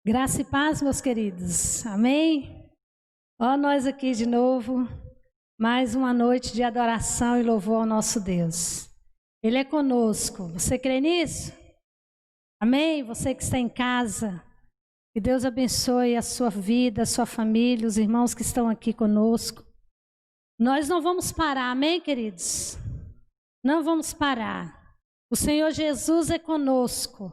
Graça e paz, meus queridos. Amém? Ó, nós aqui de novo, mais uma noite de adoração e louvor ao nosso Deus. Ele é conosco. Você crê nisso? Amém? Você que está em casa, que Deus abençoe a sua vida, a sua família, os irmãos que estão aqui conosco. Nós não vamos parar, amém, queridos? Não vamos parar. O Senhor Jesus é conosco.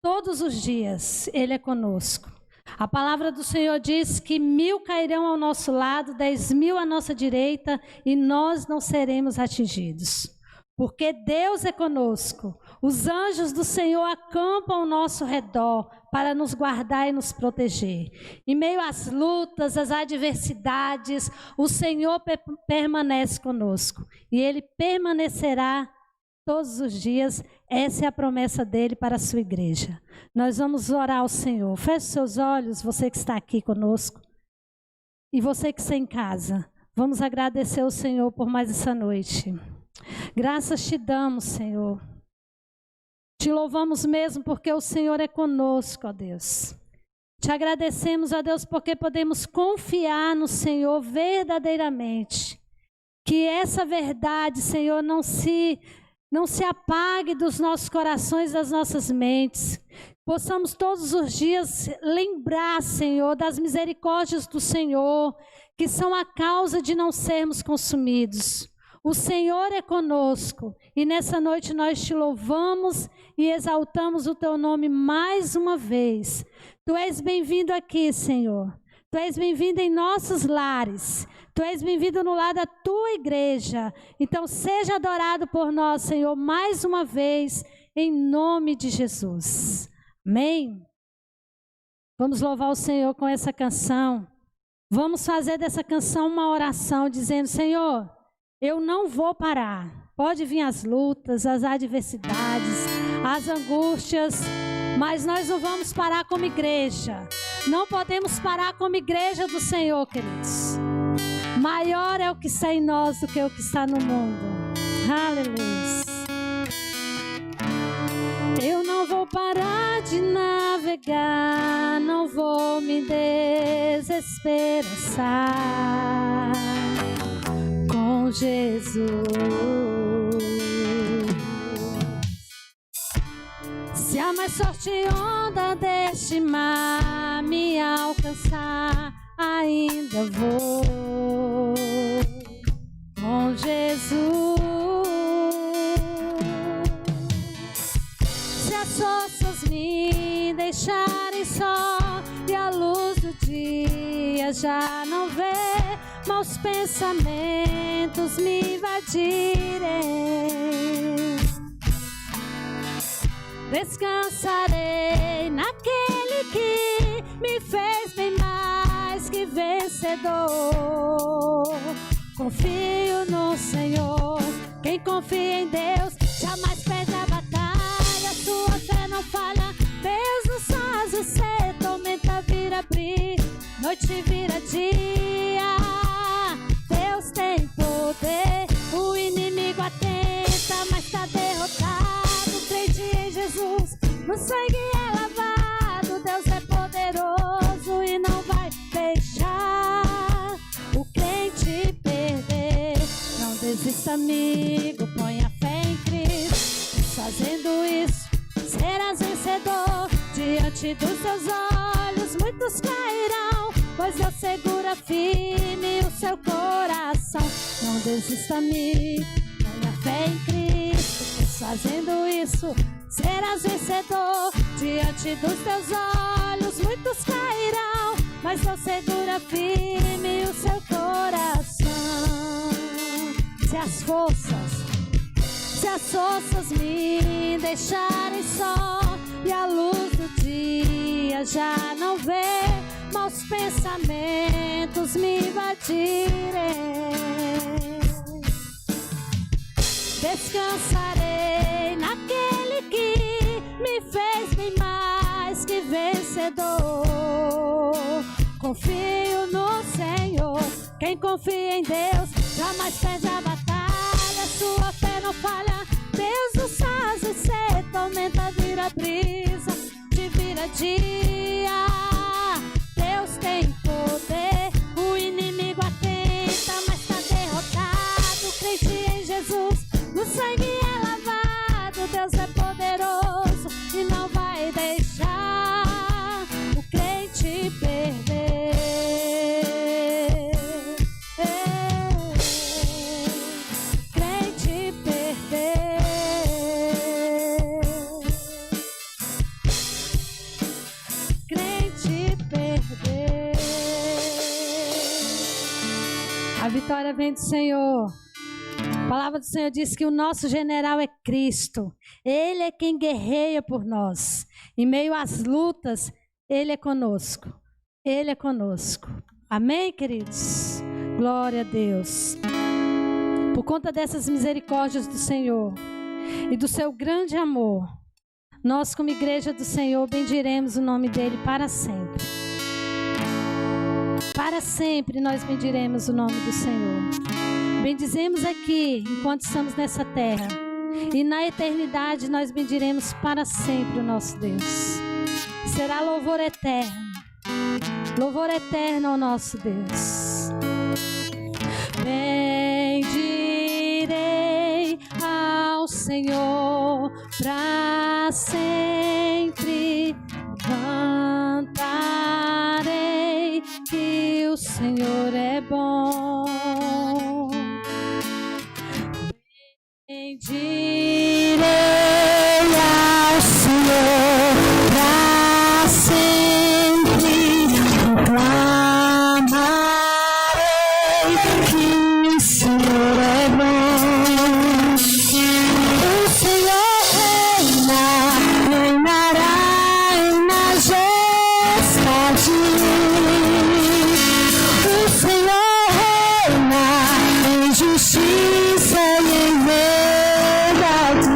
Todos os dias Ele é conosco. A palavra do Senhor diz que 1000 cairão ao nosso lado, 10.000 à nossa direita, e nós não seremos atingidos. Porque Deus é conosco. Os anjos do Senhor acampam ao nosso redor para nos guardar e nos proteger. Em meio às lutas, às adversidades, o Senhor permanece conosco. E Ele permanecerá todos os dias. Essa é a promessa dele para a sua igreja. Nós vamos orar ao Senhor. Feche seus olhos, você que está aqui conosco. E você que está em casa. Vamos agradecer ao Senhor por mais essa noite. Graças te damos, Senhor. Te louvamos mesmo porque o Senhor é conosco, ó Deus. Te agradecemos, ó Deus, porque podemos confiar no Senhor verdadeiramente. Que essa verdade, Senhor, não se apague dos nossos corações, das nossas mentes. Possamos todos os dias lembrar, Senhor, das misericórdias do Senhor, que são a causa de não sermos consumidos. O Senhor é conosco e nessa noite nós te louvamos e exaltamos o teu nome mais uma vez. Tu és bem-vindo aqui, Senhor. Tu és bem-vindo em nossos lares. Tu és bem-vindo no lar da tua igreja. Então seja adorado por nós, Senhor, mais uma vez, em nome de Jesus. Amém? Vamos louvar o Senhor com essa canção. Vamos fazer dessa canção uma oração, dizendo: Senhor, eu não vou parar. Pode vir as lutas, as adversidades, as angústias, mas nós não vamos parar como igreja. Não podemos parar como igreja do Senhor, queridos. Maior é o que está em nós do que o que está no mundo. Aleluia. Eu não vou parar de navegar, não vou me desesperançar com Jesus. Se a mais forte onda deste mar me alcançar, ainda vou com Jesus. Se as forças me deixarem só e a luz do dia já não vê, maus pensamentos me invadirem, descansarei naquele que me fez bem mais que vencedor. Confio no Senhor. Quem confia em Deus jamais perde a batalha. Sua fé não falha. Deus nos faz vencer. Tormenta vira brisa, noite vira dia. Deus tem poder. O inimigo atenta, mas está derrotado. Crente em Jesus, no sangue é lavado. Deus é poderoso e não vai deixar o crente perder. Não desista, amigo, ponha fé em Cristo. Fazendo isso, serás vencedor. Diante dos teus olhos, muitos cairão, pois Deus segura firme o seu coração. Não desista, amigo, ponha fé em Cristo. Fazendo isso, serás vencedor. Diante dos teus olhos, muitos cairão, mas Deus segura firme o seu coração. Se as forças me deixarem só e a luz do dia já não vê, maus pensamentos me invadirem, descansarei naquele que me fez bem mais que vencedor. Confio no Senhor. Quem confia em Deus jamais perde a batalha. Sua fé não falha. Deus nos faz vencer. Tormenta vira brisa, te vira dia. vitória vem do Senhor. A palavra do Senhor diz que o nosso general é Cristo. Ele é quem guerreia por nós. Em meio às lutas, Ele é conosco. Ele é conosco. Amém, queridos? Glória a Deus. Por conta dessas misericórdias do Senhor e do seu grande amor, nós, como igreja do Senhor, bendiremos o nome dEle para sempre. Para sempre nós bendiremos o nome do Senhor. Bendizemos aqui, enquanto estamos nessa terra. E na eternidade nós bendiremos para sempre o nosso Deus. Será louvor eterno. Louvor eterno ao nosso Deus. Bendirei ao Senhor para sempre. Cantarei que o Senhor é bom. Bendirei ao Senhor para sempre. Proclamarei que o Senhor é bom. O Senhor reina, reinará em majestade. O Senhor reina em justiça e em verdade.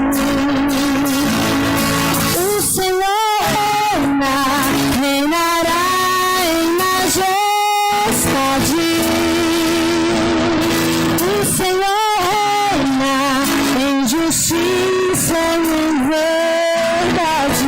O Senhor reina, reinará em majestade. O Senhor reina em justiça e em verdade.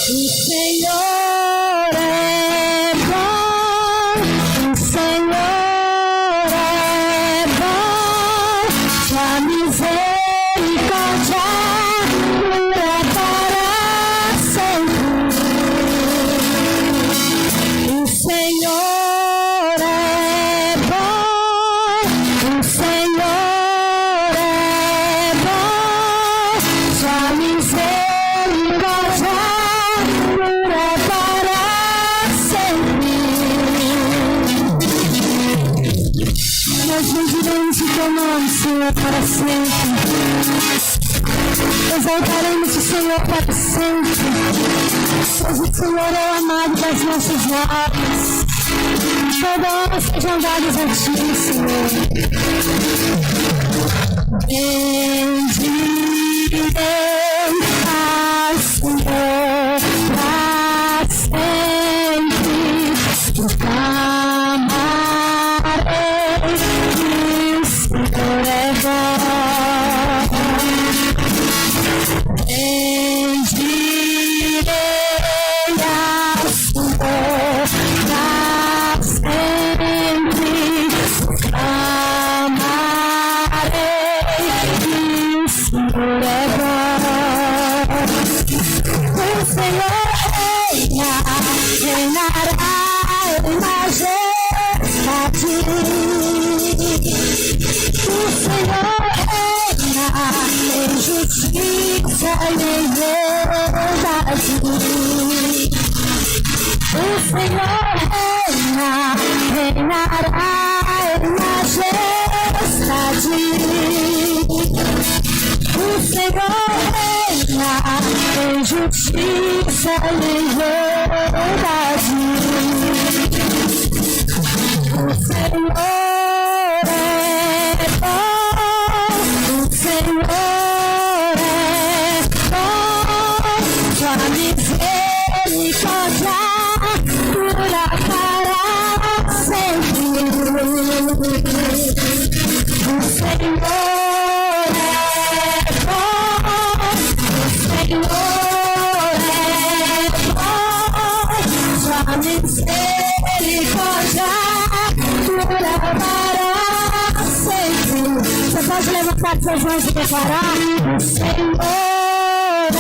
O Senhor é bom, o Senhor é bom, sua misericórdia dura para sempre. O Senhor é bom, o Senhor é bom, sua misericórdia dura para sempre. Nós bendiremos o teu nome, Senhor, para sempre. Exaltaremos o Senhor para sempre. Pois o Senhor é o amado das nossas almas. Toda honra sejam dadas a ti, Senhor. Bendirei ao Senhor para sempre. Proclamarei que o Senhor é bom. Bendirei ao Senhor para sempre. Proclamarei que o Senhor é bom. O Senhor reina, reinará em majestade. O Senhor reina em justiça e em verdade. O Senhor reina, reinará em majestade. O Senhor reina em justiça e em verdade. O Senhor é bom, o Senhor é bom, sua misericórdia dura para sempre. O Senhor é bom, o Senhor é bom, sua misericórdia dura para sempre. Você pode levantar suas mãos e declarar: o Senhor é bom,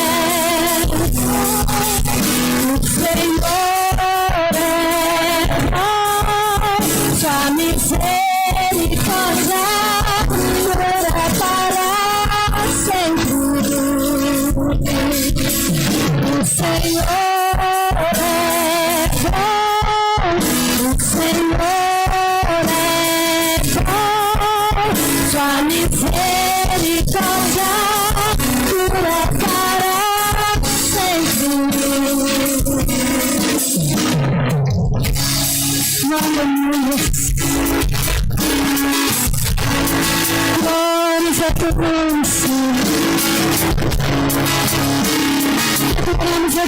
o Senhor é bom, sua misericórdia dura para sempre. O Senhor é bom, o Senhor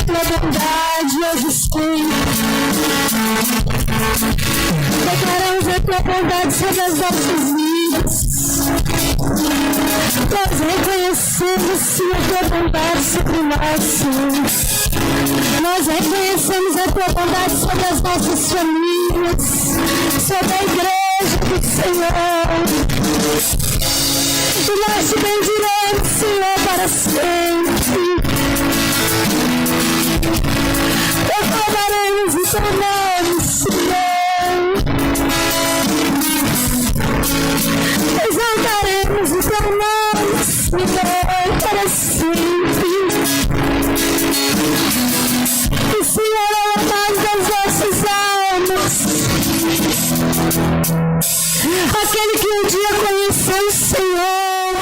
tua bondade hoje e sempre. Declaramos a tua bondade sobre as nossas vidas. Nós reconhecemos, Senhor, a tua bondade sobre nós, Senhor. Nós reconhecemos a tua bondade sobre as nossas famílias, sobre a igreja do Senhor. E nós te bendiremos, Senhor, para sempre. Proclamaremos o teu nome, Senhor. Exaltaremos o teu nome, Senhor, para sempre. O Senhor é o mais das nossas almas. Aquele que um dia conheceu o Senhor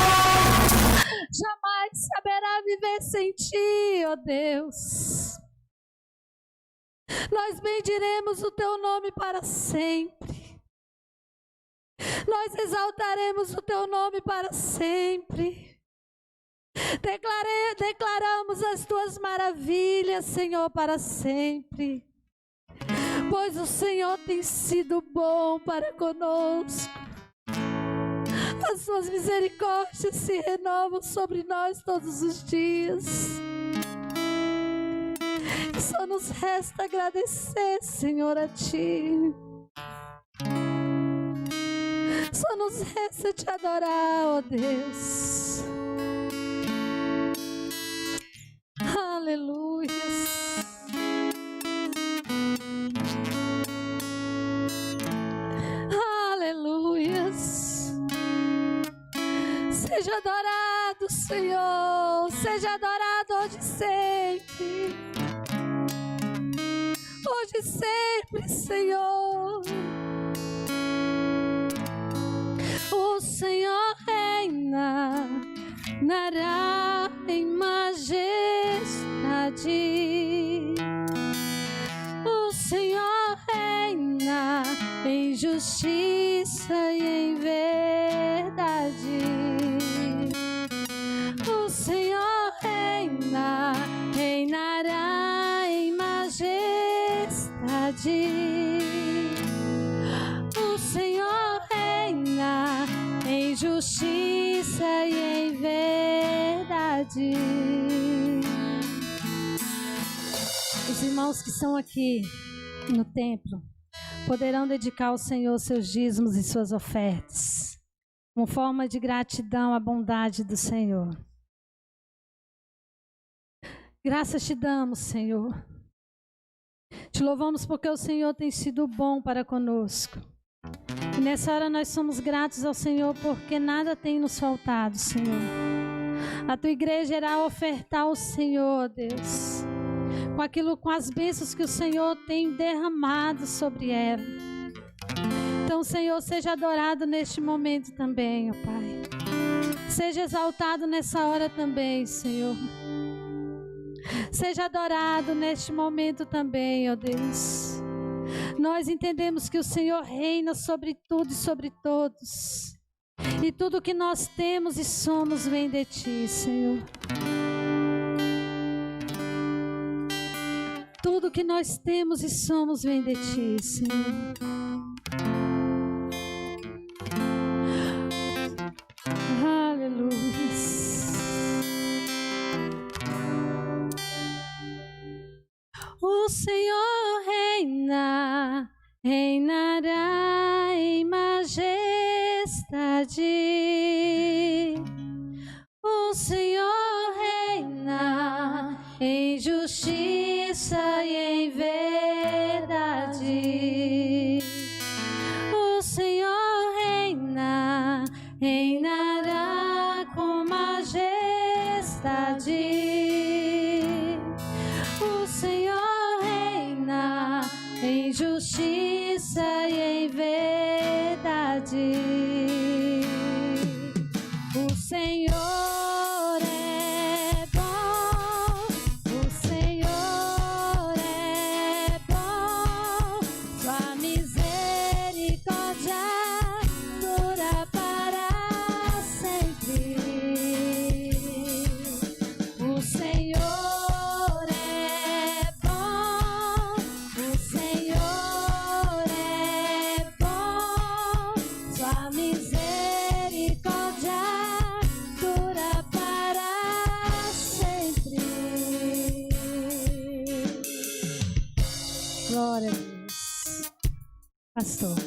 jamais saberá viver sem ti, ó Deus. Nós bendiremos o teu nome para sempre. Nós exaltaremos o teu nome para sempre. Declaramos as tuas maravilhas, Senhor, para sempre. Pois o Senhor tem sido bom para conosco. As suas misericórdias se renovam sobre nós todos os dias. E só nos resta agradecer, Senhor, a ti. Só nos resta te adorar, ó Deus. Aleluia. Aleluias. Seja adorado, Senhor. Seja adorado hoje e sempre. Hoje e sempre, Senhor. O Senhor reina, nará em majestade. O Senhor reina em justiça e em verdade. O Senhor reina, reinará em majestade. O Senhor reina em justiça e em verdade. Os irmãos que estão aqui no templo poderão dedicar ao Senhor seus dízimos e suas ofertas, como forma de gratidão à bondade do Senhor. Graças te damos, Senhor. Te louvamos porque o Senhor tem sido bom para conosco. E nessa hora nós somos gratos ao Senhor porque nada tem nos faltado, Senhor. A tua igreja irá ofertar ao Senhor, Deus, com as bênçãos que o Senhor tem derramado sobre ela. Então, Senhor, seja adorado neste momento também, ó Pai. Seja exaltado nessa hora também, Senhor. Seja adorado neste momento também, ó Deus. Nós entendemos que o Senhor reina sobre tudo e sobre todos. E tudo que nós temos e somos vem de Ti, Senhor. Tudo que nós temos e somos vem de Ti, Senhor. Aleluia. O Senhor reina, reinará em majestade. O Senhor reina em justiça e em verdade. O Senhor reina, reinará com majestade. O Senhor reina em justiça e em verdade. O Senhor é bom, o Senhor é bom, sua misericórdia dura para sempre. O Senhor é pastor.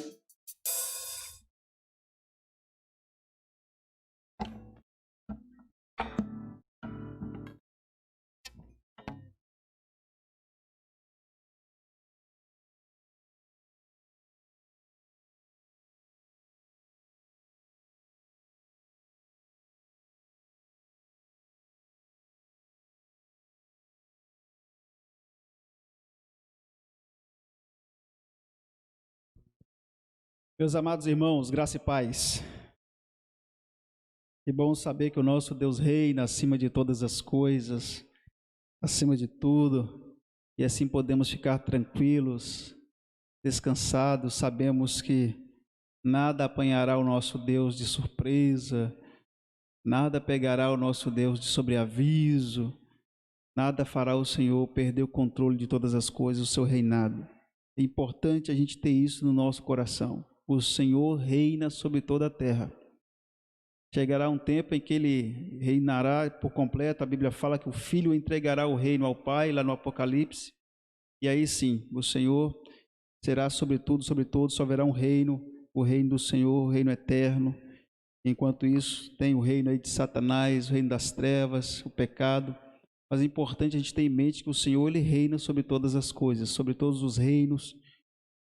Meus amados irmãos, graça e paz. Que bom saber que o nosso Deus reina acima de todas as coisas, acima de tudo, e assim podemos ficar tranquilos, descansados. Sabemos que nada apanhará o nosso Deus de surpresa, nada pegará o nosso Deus de sobreaviso, nada fará o Senhor perder o controle de todas as coisas, o seu reinado. É importante a gente ter isso no nosso coração. O Senhor reina sobre toda a terra. Chegará um tempo em que Ele reinará por completo. A Bíblia fala que o Filho entregará o reino ao Pai, lá no Apocalipse. E aí sim, o Senhor será sobre tudo, sobre todos. Só haverá um reino, o reino do Senhor, o reino eterno. Enquanto isso, tem o reino aí de Satanás, o reino das trevas, o pecado. Mas é importante a gente ter em mente que o Senhor, Ele reina sobre todas as coisas, sobre todos os reinos,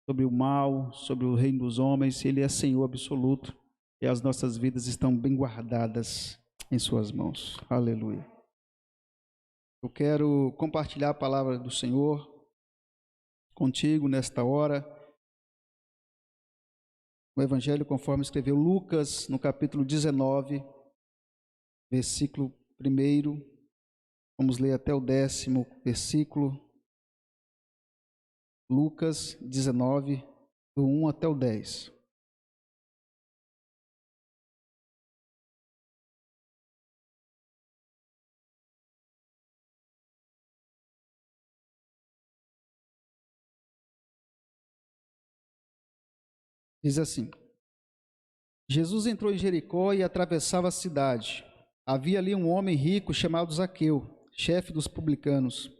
sobre o mal, sobre o reino dos homens. Ele é Senhor absoluto e as nossas vidas estão bem guardadas em suas mãos. Aleluia. Eu quero compartilhar a palavra do Senhor contigo nesta hora. O Evangelho conforme escreveu Lucas, no capítulo 19, versículo 1. Vamos ler até o 10º versículo. Lucas 19, do 1 até o 10. Diz assim: Jesus entrou em Jericó e atravessava a cidade. Havia ali um homem rico chamado Zaqueu, chefe dos publicanos.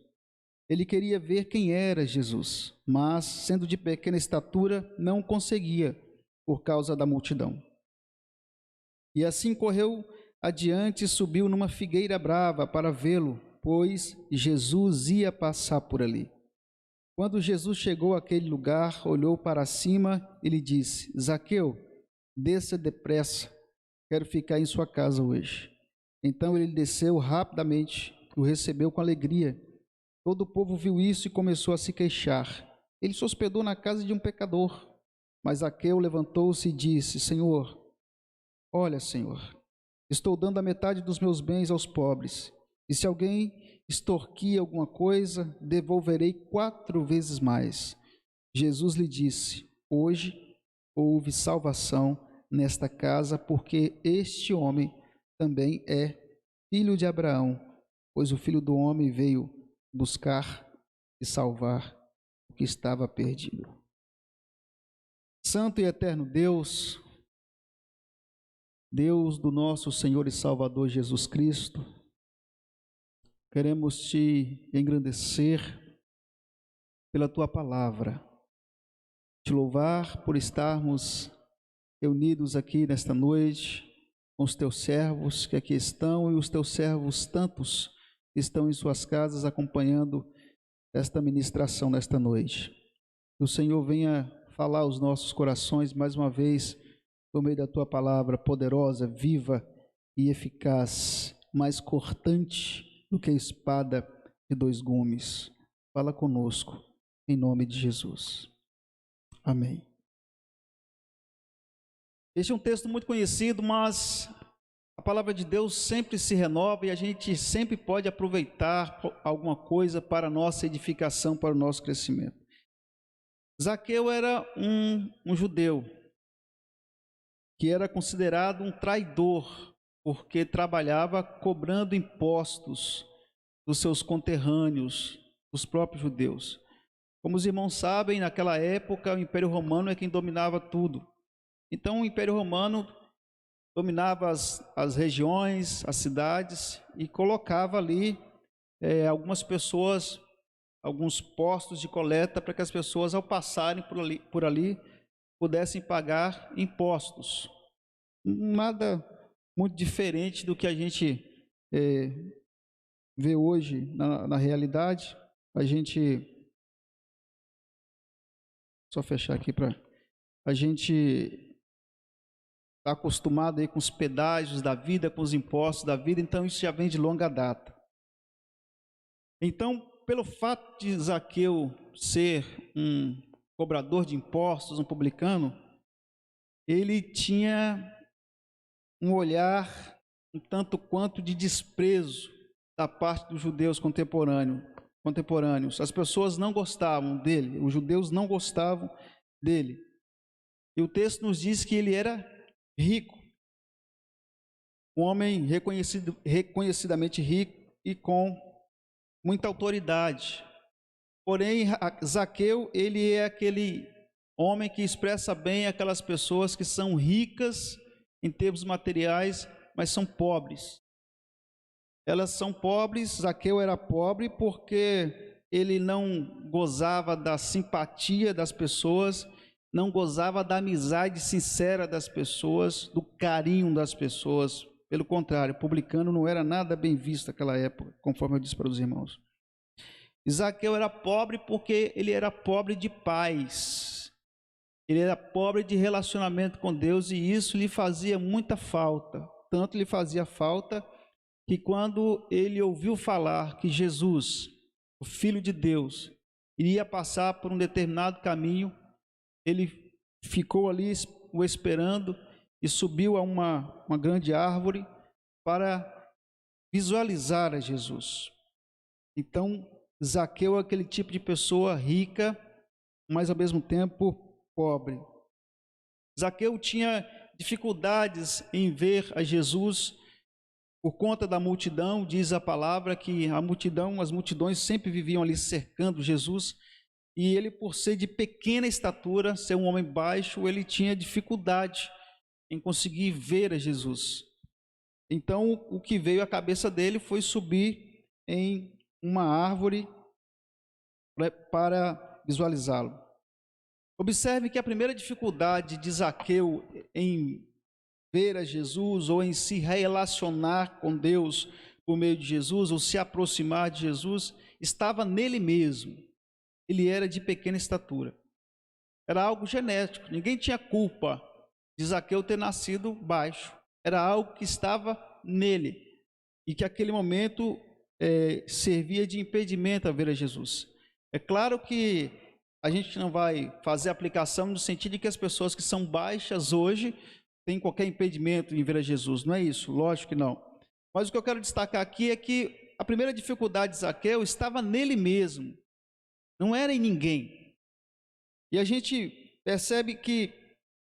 Ele queria ver quem era Jesus, mas, sendo de pequena estatura, não conseguia, por causa da multidão. E assim correu adiante e subiu numa figueira brava para vê-lo, pois Jesus ia passar por ali. Quando Jesus chegou àquele lugar, olhou para cima e lhe disse: Zaqueu, desça depressa, quero ficar em sua casa hoje. Então ele desceu rapidamente e o recebeu com alegria. Todo o povo viu isso e começou a se queixar. Ele se hospedou na casa de um pecador. Mas Zaqueu levantou-se e disse: Senhor, olha, Senhor, estou dando a metade dos meus bens aos pobres. E se alguém extorquir alguma coisa, devolverei 4 vezes mais. Jesus lhe disse: hoje houve salvação nesta casa, porque este homem também é filho de Abraão, pois o Filho do Homem veio buscar e salvar o que estava perdido. Santo e eterno Deus, Deus do nosso Senhor e Salvador Jesus Cristo, queremos te engrandecer pela tua palavra, te louvar por estarmos reunidos aqui nesta noite com os teus servos que aqui estão e os teus servos tantos estão em suas casas acompanhando esta ministração nesta noite. Que o Senhor venha falar aos nossos corações mais uma vez por meio da tua palavra poderosa, viva e eficaz, mais cortante do que a espada de 2 gumes. Fala conosco, em nome de Jesus. Amém. Este é um texto muito conhecido, mas a palavra de Deus sempre se renova e a gente sempre pode aproveitar alguma coisa para a nossa edificação, para o nosso crescimento. Zaqueu era um judeu que era considerado um traidor, porque trabalhava cobrando impostos dos seus conterrâneos, dos próprios judeus. Como os irmãos sabem, naquela época o Império Romano é quem dominava tudo. Então o Império Romano dominava as regiões, as cidades e colocava ali algumas pessoas, alguns postos de coleta para que as pessoas ao passarem por ali pudessem pagar impostos. Nada muito diferente do que a gente vê hoje na realidade. A gente, só fechar aqui para a gente está acostumado aí com os pedágios da vida, com os impostos da vida, então isso já vem de longa data. Então, pelo fato de Zaqueu ser um cobrador de impostos, um publicano, ele tinha um olhar um tanto quanto de desprezo da parte dos judeus contemporâneos. As pessoas não gostavam dele, os judeus não gostavam dele. E o texto nos diz que ele era rico, um homem reconhecidamente rico e com muita autoridade. Porém, Zaqueu, ele é aquele homem que expressa bem aquelas pessoas que são ricas em termos materiais, mas são pobres. Elas são pobres. Zaqueu era pobre porque ele não gozava da simpatia das pessoas, não gozava da amizade sincera das pessoas, do carinho das pessoas. Pelo contrário, publicano não era nada bem visto naquela época, conforme eu disse para os irmãos. Zaqueu era pobre porque ele era pobre de paz. Ele era pobre de relacionamento com Deus e isso lhe fazia muita falta. Tanto lhe fazia falta que quando ele ouviu falar que Jesus, o Filho de Deus, iria passar por um determinado caminho, ele ficou ali o esperando e subiu a uma grande árvore para visualizar a Jesus. Então, Zaqueu é aquele tipo de pessoa rica, mas ao mesmo tempo pobre. Zaqueu tinha dificuldades em ver a Jesus por conta da multidão. Diz a palavra que as multidões sempre viviam ali cercando Jesus, e ele, por ser de pequena estatura, ser um homem baixo, ele tinha dificuldade em conseguir ver a Jesus. Então, o que veio à cabeça dele foi subir em uma árvore para visualizá-lo. Observe que a primeira dificuldade de Zaqueu em ver a Jesus ou em se relacionar com Deus por meio de Jesus ou se aproximar de Jesus estava nele mesmo. Ele era de pequena estatura. Era algo genético. Ninguém tinha culpa de Zaqueu ter nascido baixo. Era algo que estava nele e que naquele momento servia de impedimento a ver a Jesus. É claro que a gente não vai fazer aplicação no sentido de que as pessoas que são baixas hoje têm qualquer impedimento em ver a Jesus. Não é isso, lógico que não. Mas o que eu quero destacar aqui é que a primeira dificuldade de Zaqueu estava nele mesmo, não era em ninguém. E a gente percebe que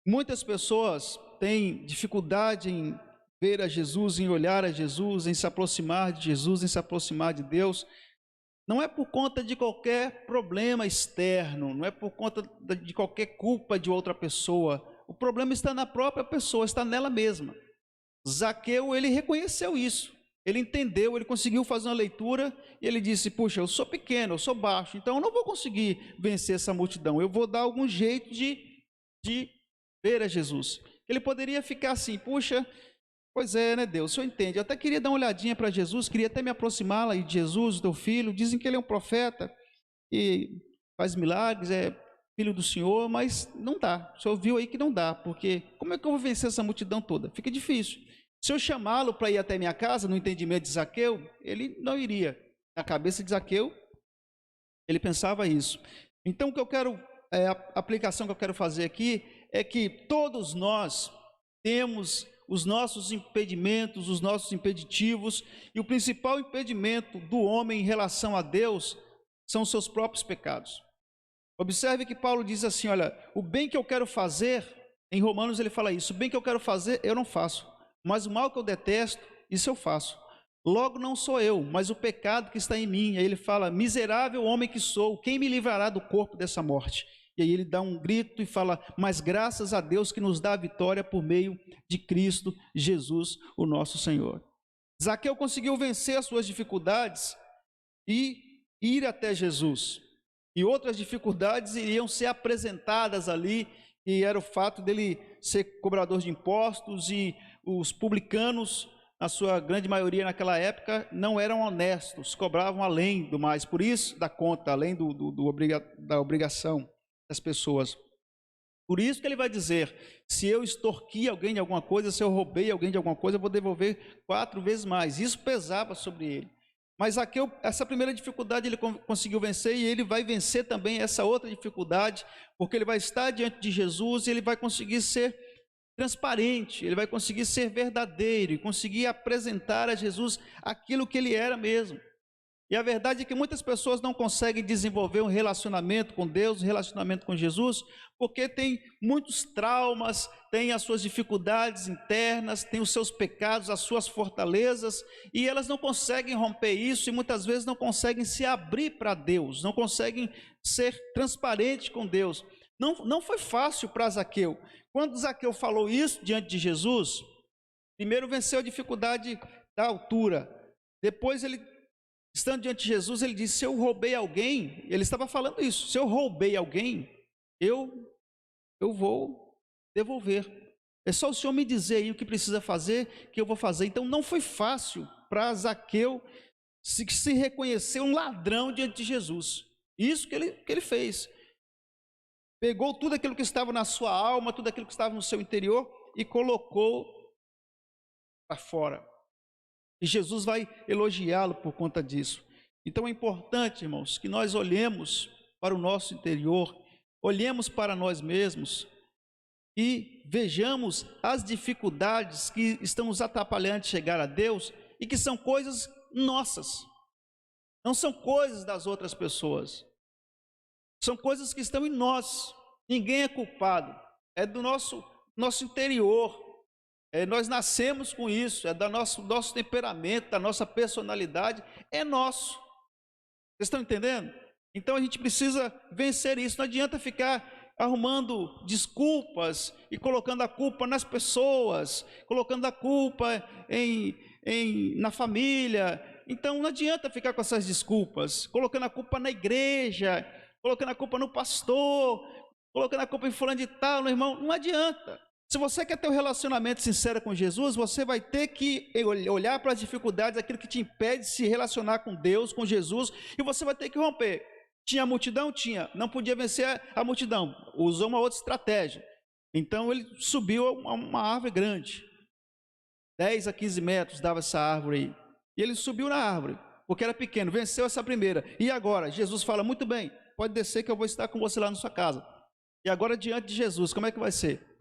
muitas pessoas têm dificuldade em ver a Jesus, em olhar a Jesus, em se aproximar de Jesus, em se aproximar de Deus. Não é por conta de qualquer problema externo, não é por conta de qualquer culpa de outra pessoa. O problema está na própria pessoa, está nela mesma. Zaqueu, ele reconheceu isso, ele entendeu, ele conseguiu fazer uma leitura e ele disse: puxa, eu sou pequeno, eu sou baixo, então eu não vou conseguir vencer essa multidão, eu vou dar algum jeito de ver a Jesus. Ele poderia ficar assim: puxa, pois é, né, Deus, o Senhor entende, eu até queria dar uma olhadinha para Jesus, queria até me aproximar lá de Jesus, teu filho, dizem que ele é um profeta e faz milagres, é filho do Senhor, mas não dá. O Senhor viu aí que não dá, porque como é que eu vou vencer essa multidão toda? Fica difícil. Se eu chamá-lo para ir até minha casa, no entendimento de Zaqueu, ele não iria. Na cabeça de Zaqueu, ele pensava isso. Então, o que eu quero, a aplicação que eu quero fazer aqui é que todos nós temos os nossos impedimentos, os nossos impeditivos, e o principal impedimento do homem em relação a Deus são os seus próprios pecados. Observe que Paulo diz assim: olha, o bem que eu quero fazer, em Romanos ele fala isso, o bem que eu quero fazer eu não faço, mas o mal que eu detesto, isso eu faço. Logo não sou eu, mas o pecado que está em mim. Aí ele fala: miserável homem que sou, quem me livrará do corpo dessa morte? E aí ele dá um grito e fala: mas graças a Deus que nos dá a vitória por meio de Cristo Jesus, o nosso Senhor. Zaqueu conseguiu vencer as suas dificuldades e ir até Jesus. E outras dificuldades iriam ser apresentadas ali, e era o fato dele ser cobrador de impostos, e os publicanos, na sua grande maioria naquela época, não eram honestos, cobravam além do mais, por isso da conta, além da obrigação das pessoas. Por isso que ele vai dizer, se eu extorqui alguém de alguma coisa, se eu roubei alguém de alguma coisa, eu vou devolver 4 vezes mais. Isso pesava sobre ele. Mas Zaqueu, essa primeira dificuldade ele conseguiu vencer, e ele vai vencer também essa outra dificuldade, porque ele vai estar diante de Jesus e ele vai conseguir ser transparente, ele vai conseguir ser verdadeiro e conseguir apresentar a Jesus aquilo que ele era mesmo. E a verdade é que muitas pessoas não conseguem desenvolver um relacionamento com Deus, um relacionamento com Jesus, porque tem muitos traumas, tem as suas dificuldades internas, tem os seus pecados, as suas fortalezas, e elas não conseguem romper isso, e muitas vezes não conseguem se abrir para Deus, não conseguem ser transparentes com Deus. Não foi fácil para Zaqueu. Quando Zaqueu falou isso diante de Jesus, primeiro venceu a dificuldade da altura, depois ele, estando diante de Jesus, ele disse, se eu roubei alguém, ele estava falando isso, se eu roubei alguém, eu vou devolver. É só o Senhor me dizer aí o que precisa fazer, que eu vou fazer. Então não foi fácil para Zaqueu se reconhecer um ladrão diante de Jesus. Isso que ele fez. Pegou tudo aquilo que estava na sua alma, tudo aquilo que estava no seu interior e colocou para fora. E Jesus vai elogiá-lo por conta disso. Então é importante, irmãos, que nós olhemos para o nosso interior, olhemos para nós mesmos e vejamos as dificuldades que estão nos atrapalhando de chegar a Deus e que são coisas nossas, não são coisas das outras pessoas, são coisas que estão em nós. Ninguém é culpado, é do nosso interior. Nós nascemos com isso, é do nosso temperamento, da nossa personalidade, é nosso. Vocês estão entendendo? Então a gente precisa vencer isso. Não adianta ficar arrumando desculpas e colocando a culpa nas pessoas, colocando a culpa na família. Então não adianta ficar com essas desculpas, colocando a culpa na igreja, colocando a culpa no pastor, colocando a culpa em fulano de tal, no irmão. Não adianta. Se você quer ter um relacionamento sincero com Jesus, você vai ter que olhar para as dificuldades, aquilo que te impede de se relacionar com Deus, com Jesus, e você vai ter que romper. Tinha multidão? Tinha. Não podia vencer a multidão. Usou uma outra estratégia. Então ele subiu a uma árvore grande. 10 a 15 metros dava essa árvore aí. E ele subiu na árvore, porque era pequeno, venceu essa primeira. E agora? Jesus fala, muito bem, pode descer que eu vou estar com você lá na sua casa. E agora diante de Jesus, como é que vai ser?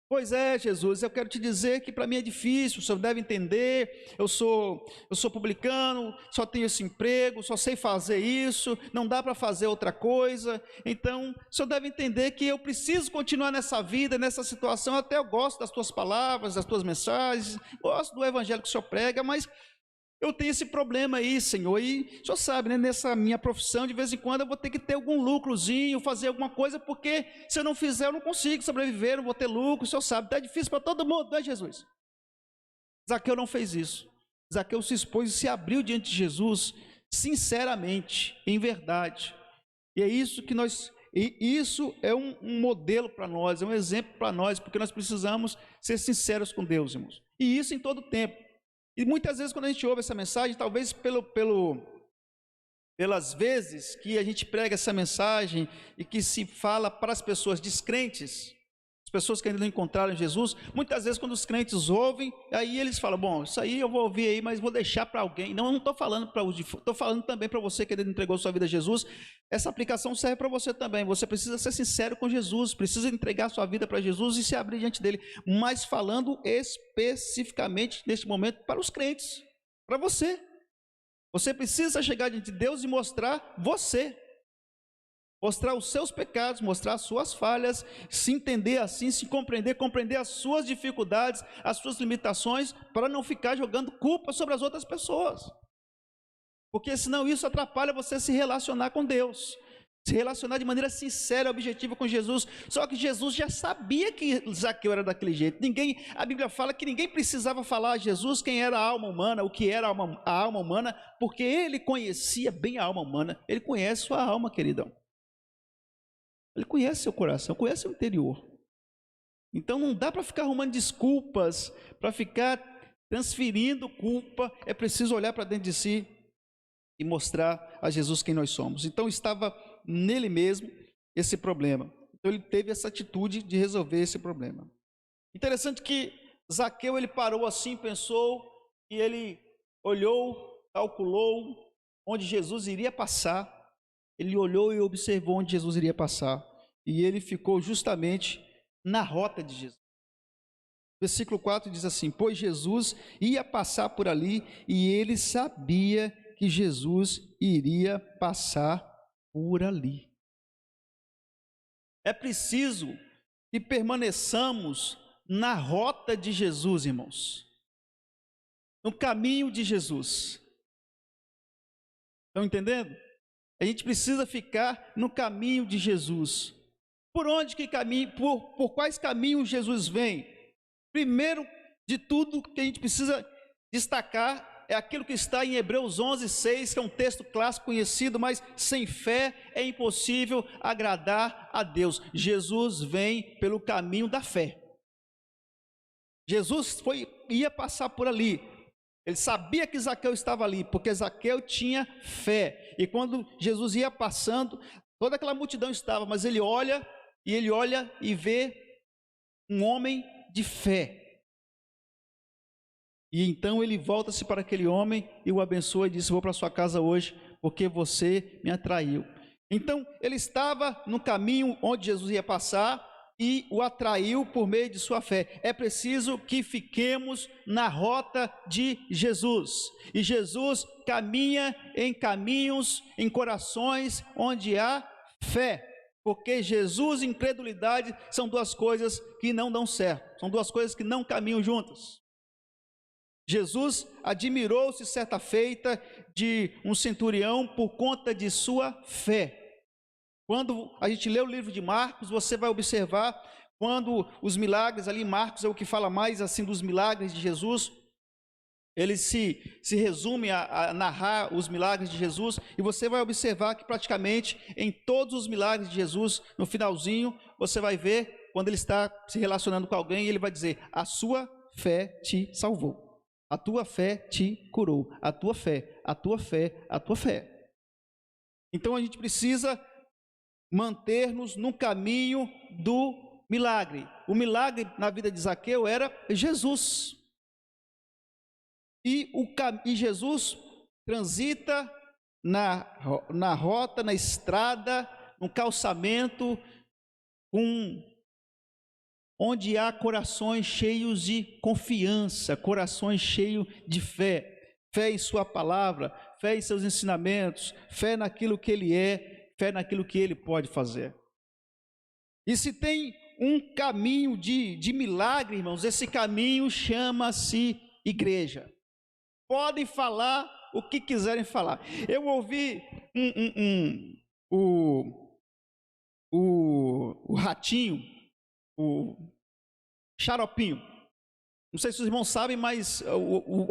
Pois é, Jesus, eu quero te dizer que para mim é difícil, o senhor deve entender, eu sou publicano, só tenho esse emprego, só sei fazer isso, não dá para fazer outra coisa, então o senhor deve entender que eu preciso continuar nessa vida, nessa situação. Até eu gosto das tuas palavras, das tuas mensagens, gosto do evangelho que o senhor prega, mas eu tenho esse problema aí, Senhor, e o senhor sabe, né, nessa minha profissão, de vez em quando eu vou ter que ter algum lucrozinho, fazer alguma coisa, porque se eu não fizer, eu não consigo sobreviver, não vou ter lucro, o senhor sabe, está difícil para todo mundo, não é, Jesus? Zaqueu não fez isso. Zaqueu se expôs e se abriu diante de Jesus, sinceramente, em verdade. E é isso que isso é um modelo para nós, é um exemplo para nós, porque nós precisamos ser sinceros com Deus, irmãos. E isso em todo o tempo. E muitas vezes quando a gente ouve essa mensagem, talvez pelas vezes que a gente prega essa mensagem e que se fala para as pessoas descrentes, as pessoas que ainda não encontraram Jesus, muitas vezes quando os crentes ouvem, aí eles falam, bom, isso aí eu vou ouvir aí, mas vou deixar para alguém. Não estou falando para os, estou falando também para você que ainda não entregou sua vida a Jesus. Essa aplicação serve para você também. Você precisa ser sincero com Jesus, precisa entregar sua vida para Jesus e se abrir diante dele, mas falando especificamente neste momento para os crentes, para você. Você precisa chegar diante de Deus e mostrar você, mostrar os seus pecados, mostrar as suas falhas, se entender assim, se compreender as suas dificuldades, as suas limitações, para não ficar jogando culpa sobre as outras pessoas, porque senão isso atrapalha você se relacionar com Deus, se relacionar de maneira sincera, objetiva com Jesus. Só que Jesus já sabia que Zaqueu era daquele jeito. A Bíblia fala que ninguém precisava falar a Jesus quem era a alma humana, o que era a alma humana, porque ele conhecia bem a alma humana. Ele conhece sua alma, queridão. Ele conhece seu coração, conhece o interior. Então não dá para ficar arrumando desculpas, para ficar transferindo culpa. É preciso olhar para dentro de si e mostrar a Jesus quem nós somos. Então estava nele mesmo esse problema. Então ele teve essa atitude de resolver esse problema. Interessante que Zaqueu, ele parou assim, pensou, e ele olhou, calculou onde Jesus iria passar. Ele olhou e observou onde Jesus iria passar. E ele ficou justamente na rota de Jesus. Versículo 4 diz assim: pois Jesus ia passar por ali e ele sabia que Jesus iria passar por ali. É preciso que permaneçamos na rota de Jesus, irmãos, no caminho de Jesus. Estão entendendo? A gente precisa ficar no caminho de Jesus. Por onde que caminho, por quais caminhos Jesus vem? Primeiro de tudo que a gente precisa destacar é aquilo que está em Hebreus 11:6, que é um texto clássico conhecido, mas sem fé é impossível agradar a Deus. Jesus vem pelo caminho da fé. Jesus ia passar por ali. Ele sabia que Zaqueu estava ali, porque Zaqueu tinha fé. E quando Jesus ia passando, toda aquela multidão estava, mas ele olha e vê um homem de fé. E então ele volta-se para aquele homem e o abençoa e diz: vou para sua casa hoje, porque você me atraiu. Então ele estava no caminho onde Jesus ia passar e o atraiu por meio de sua fé. É preciso que fiquemos na rota de Jesus. E Jesus caminha em caminhos, em corações onde há fé. Porque Jesus e incredulidade são duas coisas que não dão certo. São duas coisas que não caminham juntas. Jesus admirou-se certa feita de um centurião por conta de sua fé. Quando a gente lê o livro de Marcos, você vai observar quando os milagres ali, Marcos é o que fala mais assim dos milagres de Jesus. Ele se resume a narrar os milagres de Jesus, e você vai observar que praticamente em todos os milagres de Jesus, no finalzinho, você vai ver quando ele está se relacionando com alguém, ele vai dizer: a sua fé te salvou, a tua fé te curou, a tua fé, a tua fé, a tua fé. Então a gente precisa manter-nos no caminho do milagre. O milagre na vida de Zaqueu era Jesus. E Jesus transita na rota, na estrada, no calçamento, onde há corações cheios de confiança, corações cheios de fé. Fé em sua palavra, fé em seus ensinamentos, fé naquilo que ele é, fé naquilo que ele pode fazer. E se tem um caminho de milagre, irmãos, esse caminho chama-se igreja. Podem falar o que quiserem falar. Eu ouvi o Ratinho, o Xaropinho. Não sei se os irmãos sabem, mas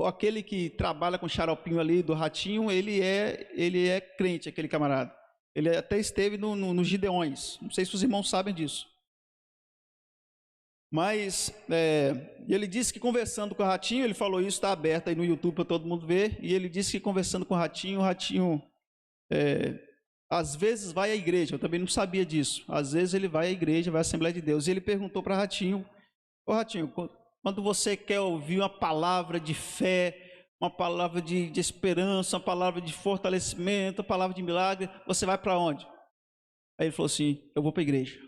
aquele que trabalha com Xaropinho ali do Ratinho, ele é crente, aquele camarada. Ele até esteve nos Gideões. Não sei se os irmãos sabem disso. Mas ele disse que conversando com o Ratinho, ele falou isso, está aberto aí no YouTube para todo mundo ver, e ele disse que conversando com o Ratinho às vezes vai à igreja. Eu também não sabia disso. Às vezes ele vai à igreja, vai à Assembleia de Deus, e ele perguntou para Ratinho: ô Ratinho, quando você quer ouvir uma palavra de fé, uma palavra de esperança, uma palavra de fortalecimento, uma palavra de milagre, você vai para onde? Aí ele falou assim: eu vou para a igreja.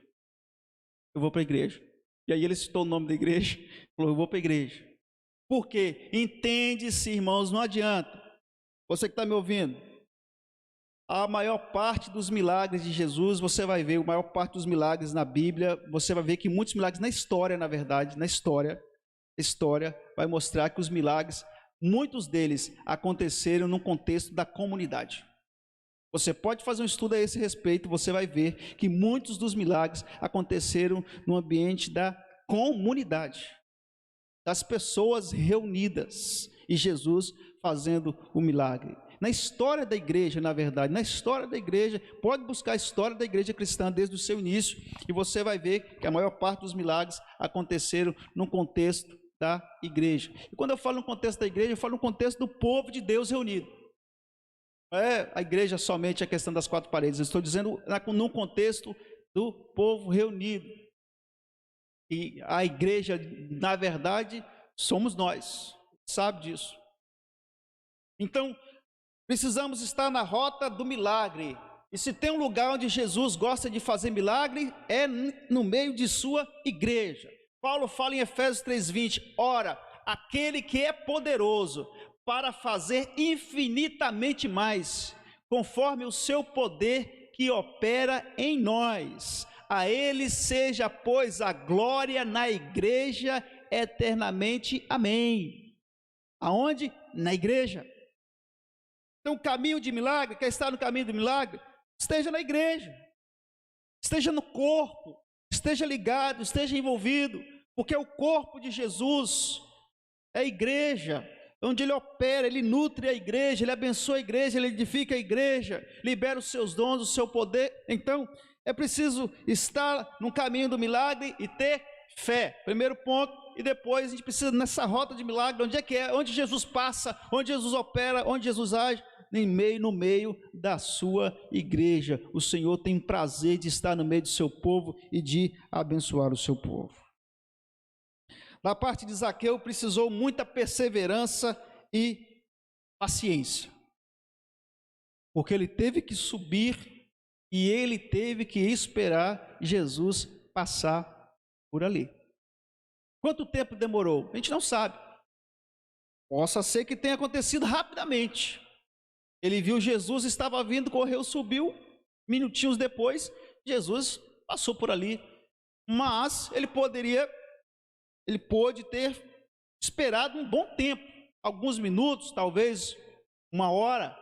Eu vou para a igreja. E aí ele citou o nome da igreja, falou: eu vou para a igreja. Por quê? Entende-se, irmãos, não adianta. Você que está me ouvindo, a maior parte dos milagres de Jesus, você vai ver, a maior parte dos milagres na Bíblia, você vai ver que muitos milagres na história, na verdade, a história vai mostrar que os milagres, muitos deles aconteceram no contexto da comunidade. Você pode fazer um estudo a esse respeito, você vai ver que muitos dos milagres aconteceram no ambiente da comunidade, das pessoas reunidas, e Jesus fazendo o milagre. na história da igreja, na verdade, na história da igreja. Pode buscar a história da igreja cristã desde o seu início, e você vai ver que a maior parte dos milagres aconteceram no contexto da igreja. E quando eu falo no contexto da igreja, eu falo no contexto do povo de Deus reunido. Não é a igreja somente a questão das quatro paredes, eu estou dizendo no contexto do povo reunido. E a igreja, na verdade, somos nós, sabe disso. Então, precisamos estar na rota do milagre. E se tem um lugar onde Jesus gosta de fazer milagre, é no meio de sua igreja. Paulo fala em Efésios 3:20, ora, aquele que é poderoso para fazer infinitamente mais, conforme o seu poder que opera em nós. A ele seja, pois, a glória na igreja eternamente. Amém. Aonde? Na igreja. Então, o caminho de milagre, quer estar no caminho do milagre? Esteja na igreja, esteja no corpo, esteja ligado, esteja envolvido, porque o corpo de Jesus é a igreja, onde ele opera, ele nutre a igreja, ele abençoa a igreja, ele edifica a igreja, libera os seus dons, o seu poder. Então, é preciso estar no caminho do milagre e ter fé, primeiro ponto. E depois a gente precisa nessa rota de milagre, onde é que é? Onde Jesus passa, onde Jesus opera, onde Jesus age, no meio da sua igreja. O Senhor tem prazer de estar no meio do seu povo e de abençoar o seu povo. Na parte de Zaqueu, precisou muita perseverança e paciência, porque ele teve que subir e ele teve que esperar Jesus passar por ali. Quanto tempo demorou? A gente não sabe. Possa ser que tenha acontecido rapidamente. Ele viu Jesus, estava vindo, correu, subiu, minutinhos depois, Jesus passou por ali. Mas ele pôde ter esperado um bom tempo, alguns minutos, talvez uma hora.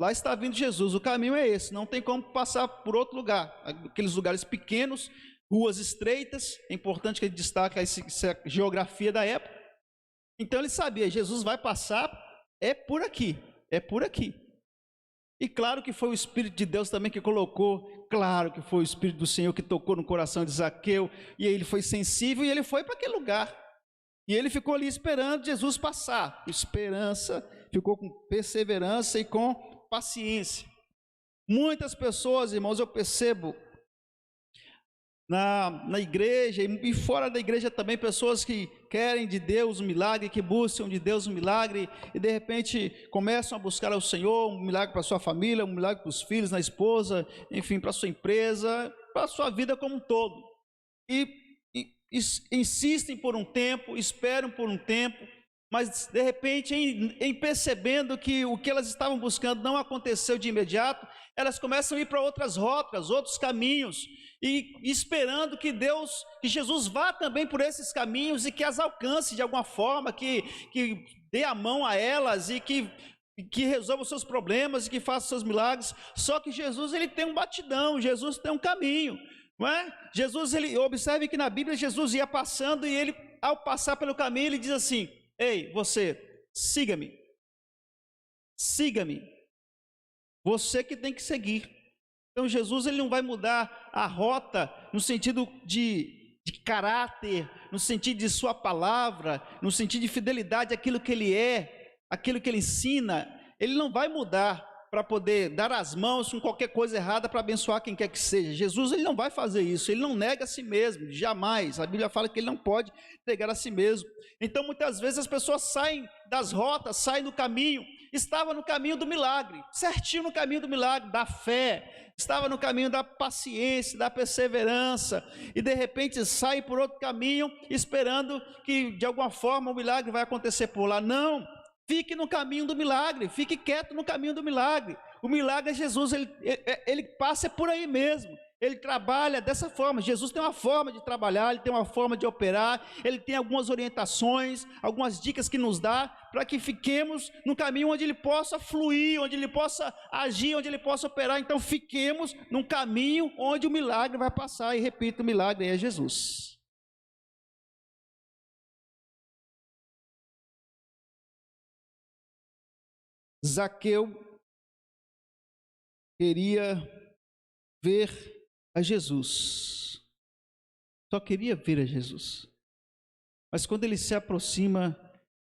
Lá está vindo Jesus, o caminho é esse, não tem como passar por outro lugar. Aqueles lugares pequenos, ruas estreitas, é importante que ele destaque essa geografia da época. Então ele sabia, Jesus vai passar, é por aqui, é por aqui. E claro que foi o Espírito de Deus também que colocou, claro que foi o Espírito do Senhor que tocou no coração de Zaqueu, e ele foi sensível e ele foi para aquele lugar. E ele ficou ali esperando Jesus passar, esperança, ficou com perseverança e com paciência. Muitas pessoas, irmãos, eu percebo na igreja e fora da igreja também, pessoas que querem de Deus um milagre, que buscam de Deus um milagre e de repente começam a buscar ao Senhor um milagre para sua família, um milagre para os filhos, na esposa, enfim, para a sua empresa, para a sua vida como um todo. E insistem por um tempo, esperam por um tempo, mas de repente em percebendo que o que elas estavam buscando não aconteceu de imediato, elas começam a ir para outras rotas, outros caminhos, e esperando que Jesus vá também por esses caminhos e que as alcance de alguma forma, que dê a mão a elas e que resolva os seus problemas e que faça os seus milagres. Só que Jesus, ele tem um batidão, Jesus tem um caminho, não é? Jesus, observe que na Bíblia Jesus ia passando e ele, ao passar pelo caminho, ele diz assim: ei, você, siga-me, siga-me, você que tem que seguir. Então Jesus, ele não vai mudar a rota no sentido de caráter, no sentido de sua palavra, no sentido de fidelidade àquilo que ele é, aquilo que ele ensina. Ele não vai mudar para poder dar as mãos com qualquer coisa errada para abençoar quem quer que seja. Jesus, ele não vai fazer isso, ele não nega a si mesmo, jamais. A Bíblia fala que ele não pode negar a si mesmo. Então muitas vezes as pessoas saem das rotas, saem do caminho. Estava no caminho do milagre, certinho no caminho do milagre, da fé, estava no caminho da paciência, da perseverança, e de repente sai por outro caminho, esperando que de alguma forma o milagre vai acontecer por lá. Não, fique no caminho do milagre, fique quieto no caminho do milagre. O milagre é Jesus, ele passa por aí mesmo. Ele trabalha dessa forma. Jesus tem uma forma de trabalhar, ele tem uma forma de operar, ele tem algumas orientações, algumas dicas que nos dá para que fiquemos no caminho onde ele possa fluir, onde ele possa agir, onde ele possa operar. Então fiquemos num caminho onde o milagre vai passar. E repito, o milagre é Jesus. Zaqueu queria ver a Jesus. Só queria ver a Jesus. Mas quando ele se aproxima,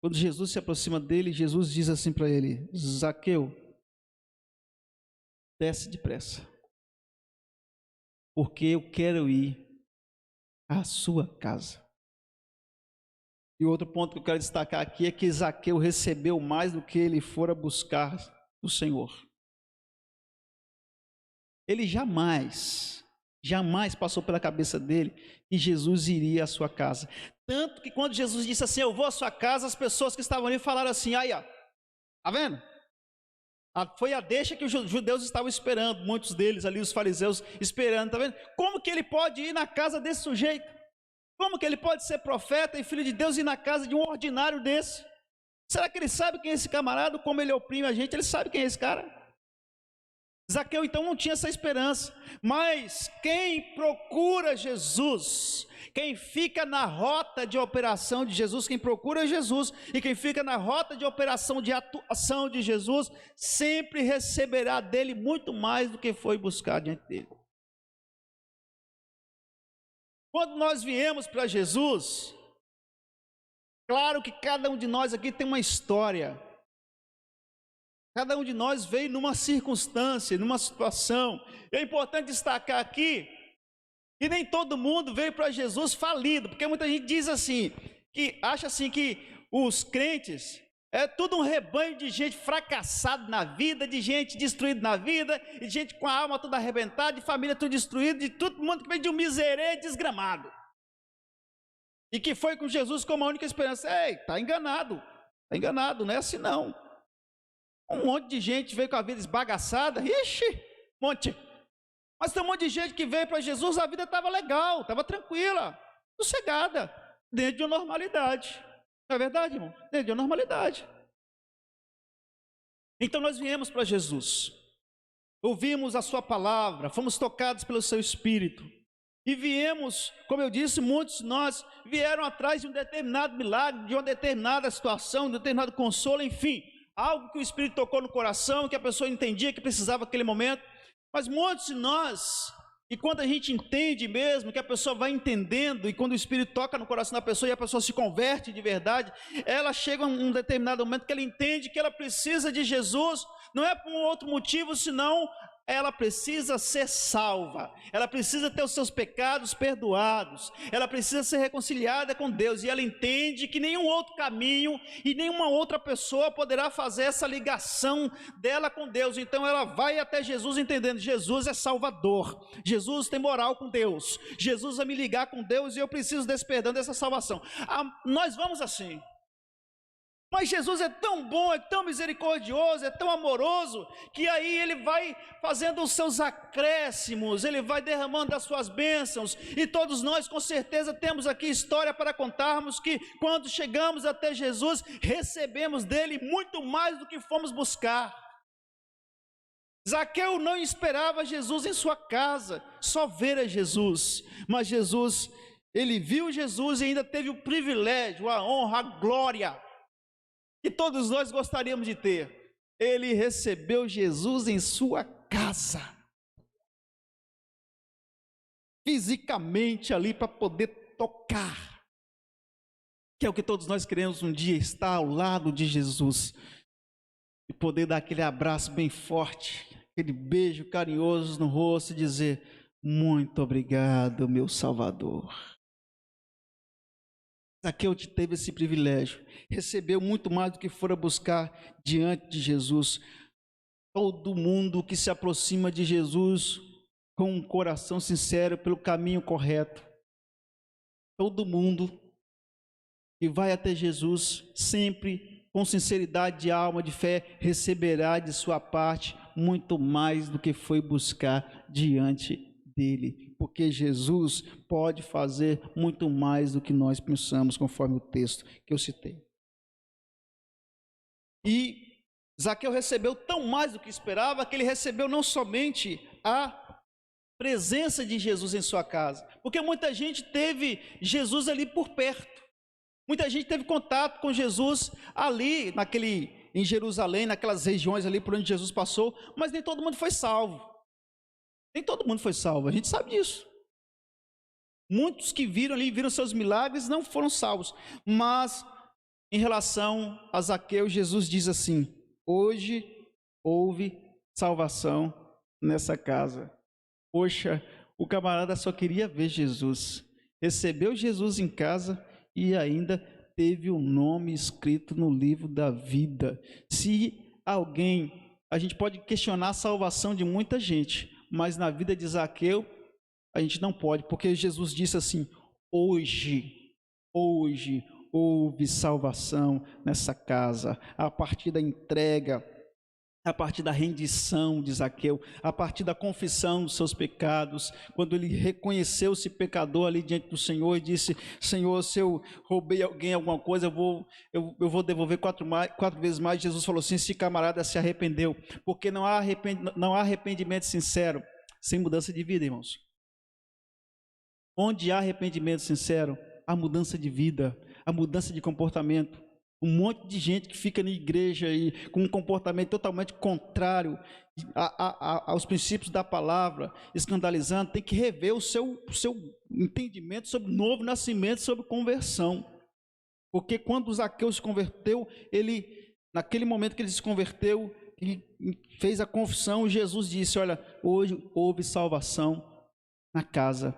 quando Jesus se aproxima dele, Jesus diz assim para ele: Zaqueu, desce depressa, porque eu quero ir à sua casa. E outro ponto que eu quero destacar aqui é que Zaqueu recebeu mais do que ele fora buscar do Senhor. Ele jamais passou pela cabeça dele que Jesus iria à sua casa. Tanto que quando Jesus disse assim, eu vou à sua casa, as pessoas que estavam ali falaram assim, aí ó, tá vendo? Foi a deixa que os judeus estavam esperando, muitos deles ali, os fariseus esperando, tá vendo? Como que ele pode ir na casa desse sujeito? Como que ele pode ser profeta e filho de Deus e ir na casa de um ordinário desse? Será que ele sabe quem é esse camarada? Como ele oprime a gente? Ele sabe quem é esse cara? Zaqueu então não tinha essa esperança, mas quem procura Jesus, quem fica na rota de operação de Jesus, quem procura Jesus e quem fica na rota de operação de atuação de Jesus, sempre receberá dele muito mais do que foi buscar diante dele. Quando nós viemos para Jesus, claro que cada um de nós aqui tem uma história. Cada um de nós veio numa circunstância, numa situação. É importante destacar aqui que nem todo mundo veio para Jesus falido, porque muita gente diz assim, que acha assim que os crentes é tudo um rebanho de gente fracassada na vida, de gente destruída na vida, de gente com a alma toda arrebentada, de família tudo destruída, de todo mundo que veio de um miserê desgramado. E que foi com Jesus como a única esperança. Ei, está enganado, não é assim não. Um monte de gente veio com a vida esbagaçada, ixi, monte. Mas tem um monte de gente que veio para Jesus, a vida estava legal, estava tranquila, sossegada, dentro de uma normalidade. Não é verdade, irmão? Dentro de uma normalidade. Então nós viemos para Jesus, ouvimos a sua palavra, fomos tocados pelo seu Espírito. E viemos, como eu disse, muitos de nós vieram atrás de um determinado milagre, de uma determinada situação, de um determinado consolo, enfim. Algo que o Espírito tocou no coração, que a pessoa entendia que precisava naquele momento. Mas muitos de nós, e quando a gente entende mesmo, que a pessoa vai entendendo, e quando o Espírito toca no coração da pessoa e a pessoa se converte de verdade, ela chega a um determinado momento que ela entende que ela precisa de Jesus, não é por um outro motivo, senão ela precisa ser salva, ela precisa ter os seus pecados perdoados, ela precisa ser reconciliada com Deus, e ela entende que nenhum outro caminho e nenhuma outra pessoa poderá fazer essa ligação dela com Deus. Então ela vai até Jesus entendendo, Jesus é Salvador, Jesus tem moral com Deus, Jesus vai me ligar com Deus e eu preciso desse perdão, dessa salvação. Nós vamos assim. Mas Jesus é tão bom, é tão misericordioso, é tão amoroso, que aí ele vai fazendo os seus acréscimos, ele vai derramando as suas bênçãos, e todos nós com certeza temos aqui história para contarmos, que quando chegamos até Jesus, recebemos dele muito mais do que fomos buscar. Zaqueu não esperava Jesus em sua casa, só ver a Jesus, mas Jesus, ele viu Jesus e ainda teve o privilégio, a honra, a glória, que todos nós gostaríamos de ter. Ele recebeu Jesus em sua casa, fisicamente ali, para poder tocar, que é o que todos nós queremos um dia, estar ao lado de Jesus, e poder dar aquele abraço bem forte, aquele beijo carinhoso no rosto e dizer, muito obrigado, meu Salvador. Zaqueu teve esse privilégio, recebeu muito mais do que fora buscar diante de Jesus. Todo mundo que se aproxima de Jesus com um coração sincero, pelo caminho correto, todo mundo que vai até Jesus, sempre com sinceridade de alma, de fé, receberá de sua parte muito mais do que foi buscar diante dele, porque Jesus pode fazer muito mais do que nós pensamos, conforme o texto que eu citei. E Zaqueu recebeu tão mais do que esperava, que ele recebeu não somente a presença de Jesus em sua casa, porque muita gente teve Jesus ali por perto, muita gente teve contato com Jesus ali, naquele em Jerusalém, naquelas regiões ali por onde Jesus passou, mas nem todo mundo foi salvo. Nem todo mundo foi salvo, a gente sabe disso. Muitos que viram ali, viram seus milagres, não foram salvos. Mas, em relação a Zaqueu, Jesus diz assim: hoje houve salvação nessa casa. Poxa, o camarada só queria ver Jesus. Recebeu Jesus em casa e ainda teve o nome escrito no livro da vida. Se alguém, a gente pode questionar a salvação de muita gente, mas na vida de Zaqueu, a gente não pode, porque Jesus disse assim: hoje houve salvação nessa casa, a partir da entrega, a partir da rendição de Zaqueu, a partir da confissão dos seus pecados, quando ele reconheceu-se pecador ali diante do Senhor e disse: Senhor, se eu roubei alguém alguma coisa, eu vou devolver quatro vezes mais. Jesus falou assim: esse camarada se arrependeu, porque não há arrependimento sincero sem mudança de vida, irmãos. Onde há arrependimento sincero, há mudança de vida, há mudança de comportamento. Um monte de gente que fica na igreja aí com um comportamento totalmente contrário aos princípios da palavra, escandalizando, tem que rever o seu entendimento sobre novo nascimento, sobre conversão. Porque quando Zaqueu se converteu, naquele momento que ele se converteu, ele fez a confissão, Jesus disse: olha, hoje houve salvação na casa,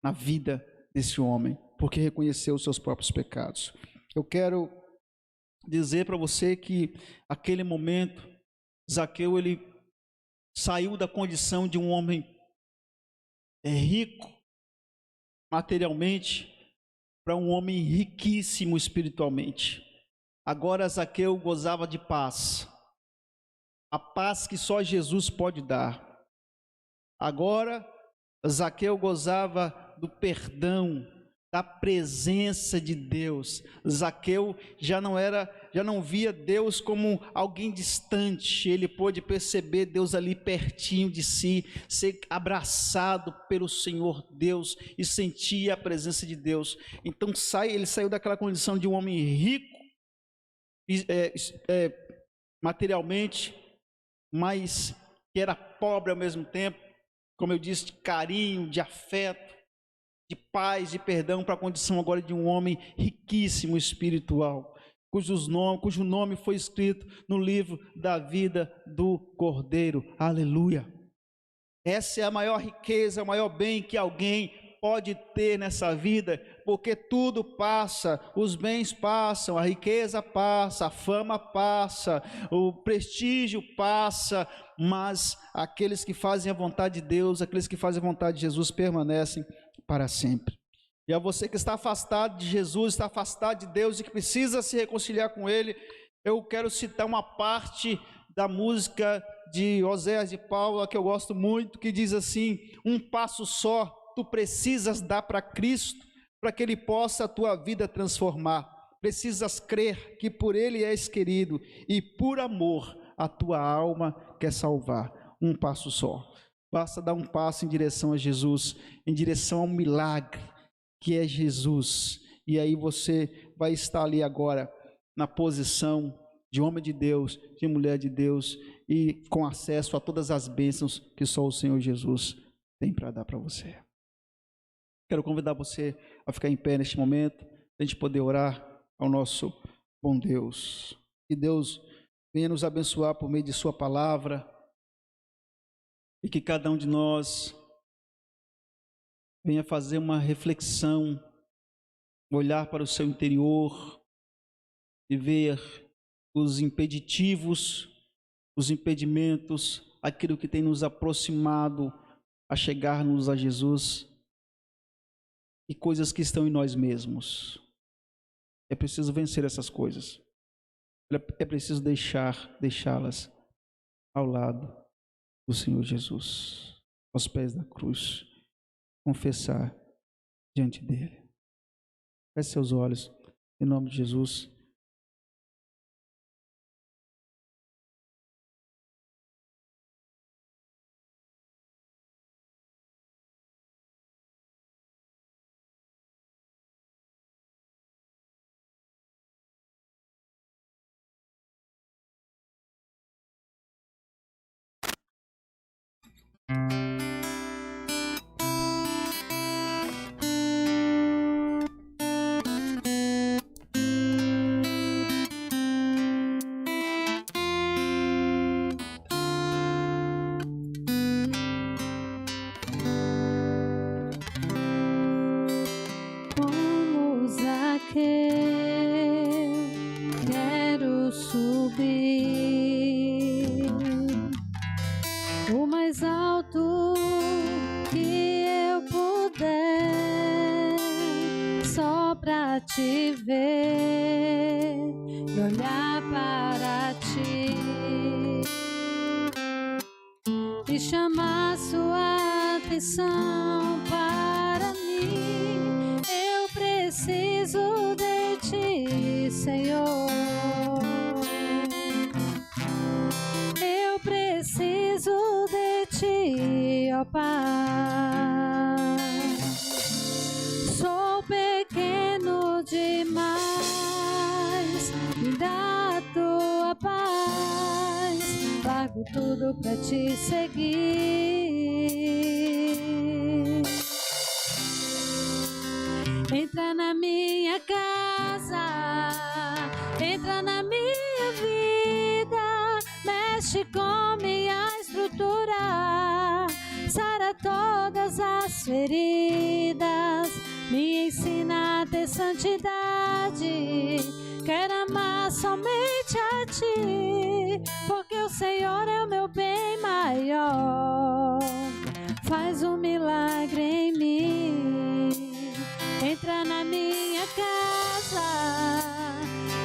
na vida desse homem, porque reconheceu os seus próprios pecados. Eu quero dizer para você que aquele momento, Zaqueu, ele saiu da condição de um homem rico materialmente para um homem riquíssimo espiritualmente. Agora Zaqueu gozava de paz, a paz que só Jesus pode dar. Agora Zaqueu gozava do perdão, da presença de Deus. Zaqueu já não via Deus como alguém distante, ele pôde perceber Deus ali pertinho de si, ser abraçado pelo Senhor Deus e sentir a presença de Deus. Então ele saiu daquela condição de um homem rico, materialmente, mas que era pobre ao mesmo tempo, como eu disse, de carinho, de afeto, de paz, de perdão, para a condição agora de um homem riquíssimo espiritual, cujo nome foi escrito no livro da vida do Cordeiro. Aleluia! Essa é a maior riqueza, o maior bem que alguém pode ter nessa vida, porque tudo passa, os bens passam, a riqueza passa, a fama passa, o prestígio passa, mas aqueles que fazem a vontade de Deus, aqueles que fazem a vontade de Jesus permanecem para sempre. E a você que está afastado de Jesus, está afastado de Deus e que precisa se reconciliar com Ele, eu quero citar uma parte da música de Oséias de Paula que eu gosto muito, que diz assim: um passo só tu precisas dar para Cristo, para que Ele possa a tua vida transformar. Precisas crer que por Ele és querido e por amor a tua alma quer salvar. Um passo só. Basta dar um passo em direção a Jesus, em direção ao milagre que é Jesus. E aí você vai estar ali agora na posição de homem de Deus, de mulher de Deus e com acesso a todas as bênçãos que só o Senhor Jesus tem para dar para você. Quero convidar você a ficar em pé neste momento, para a gente poder orar ao nosso bom Deus. Que Deus venha nos abençoar por meio de sua palavra e que cada um de nós venha fazer uma reflexão, olhar para o seu interior e ver os impeditivos, os impedimentos, aquilo que tem nos aproximado a chegarmos a Jesus e coisas que estão em nós mesmos. É preciso vencer essas coisas. É preciso deixá-las ao lado do Senhor Jesus, aos pés da cruz, confessar diante dele. Feche seus olhos, em nome de Jesus. Quero subir o mais alto que eu puder, só pra te ver e olhar para ti e chamar sua atenção para mim. Eu preciso de ti, Senhor. Eu preciso de ti, ó Pai. Sou pequeno demais, me dá a tua paz. Largo tudo pra te seguir. Entra na minha casa, entra na minha vida, mexe com minha estrutura, sara todas as feridas, me ensina a ter santidade. Quero amar somente a ti, porque o Senhor é o meu bem maior. Faz um milagre em mim. Entra na minha casa,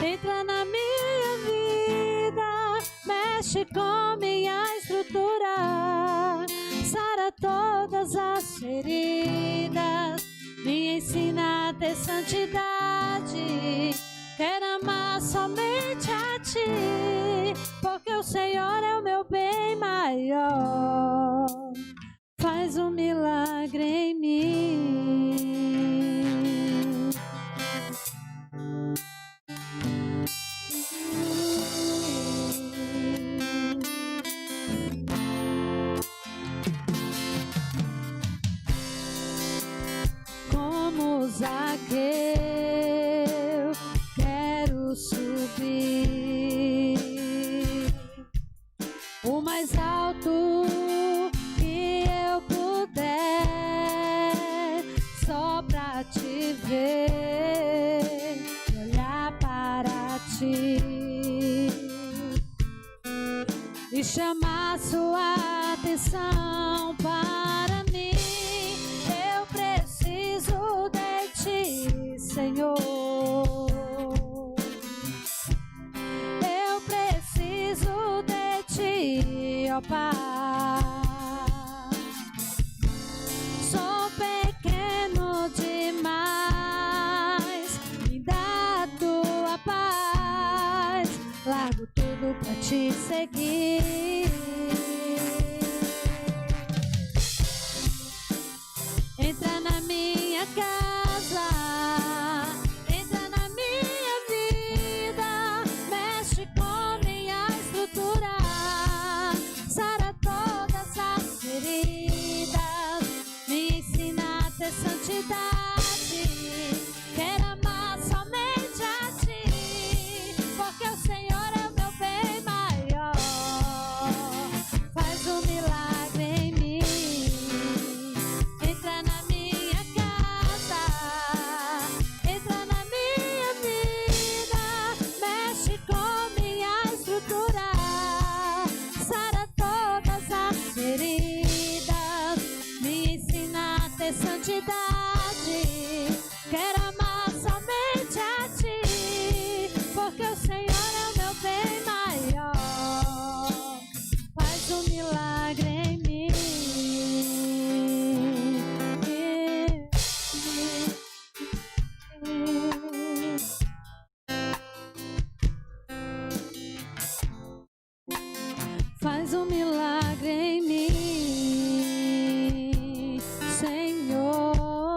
entra na minha vida, mexe com minha estrutura, sara todas as feridas, me ensina a ter santidade. Quero amar somente a ti, porque o Senhor é o meu bem maior. Faz um milagre em mim. Como Zaqueu, quero subir o mais alto que eu puder, só pra te ver, olhar para ti e chamar sua atenção para mim. Eu preciso de ti, Senhor. Eu preciso de ti, ó Pai. Sou pequeno demais, me dá a tua paz. Largo tudo pra te seguir. Entra na minha casa, entra na minha vida, mexe com minha estrutura, sara todas as feridas, me ensina a ter santidade. Quero amar somente a ti, porque o Senhor é o meu bem maior. Faz um milagre em mim. Entra na minha casa, entra na minha vida, mexe com minha estrutura, sara todas as feridas, me ensina a ter santidade. Quero amar somente a ti, porque o Senhor é o meu bem maior. Faz um milagre em mim. Faz um milagre em mim, Senhor.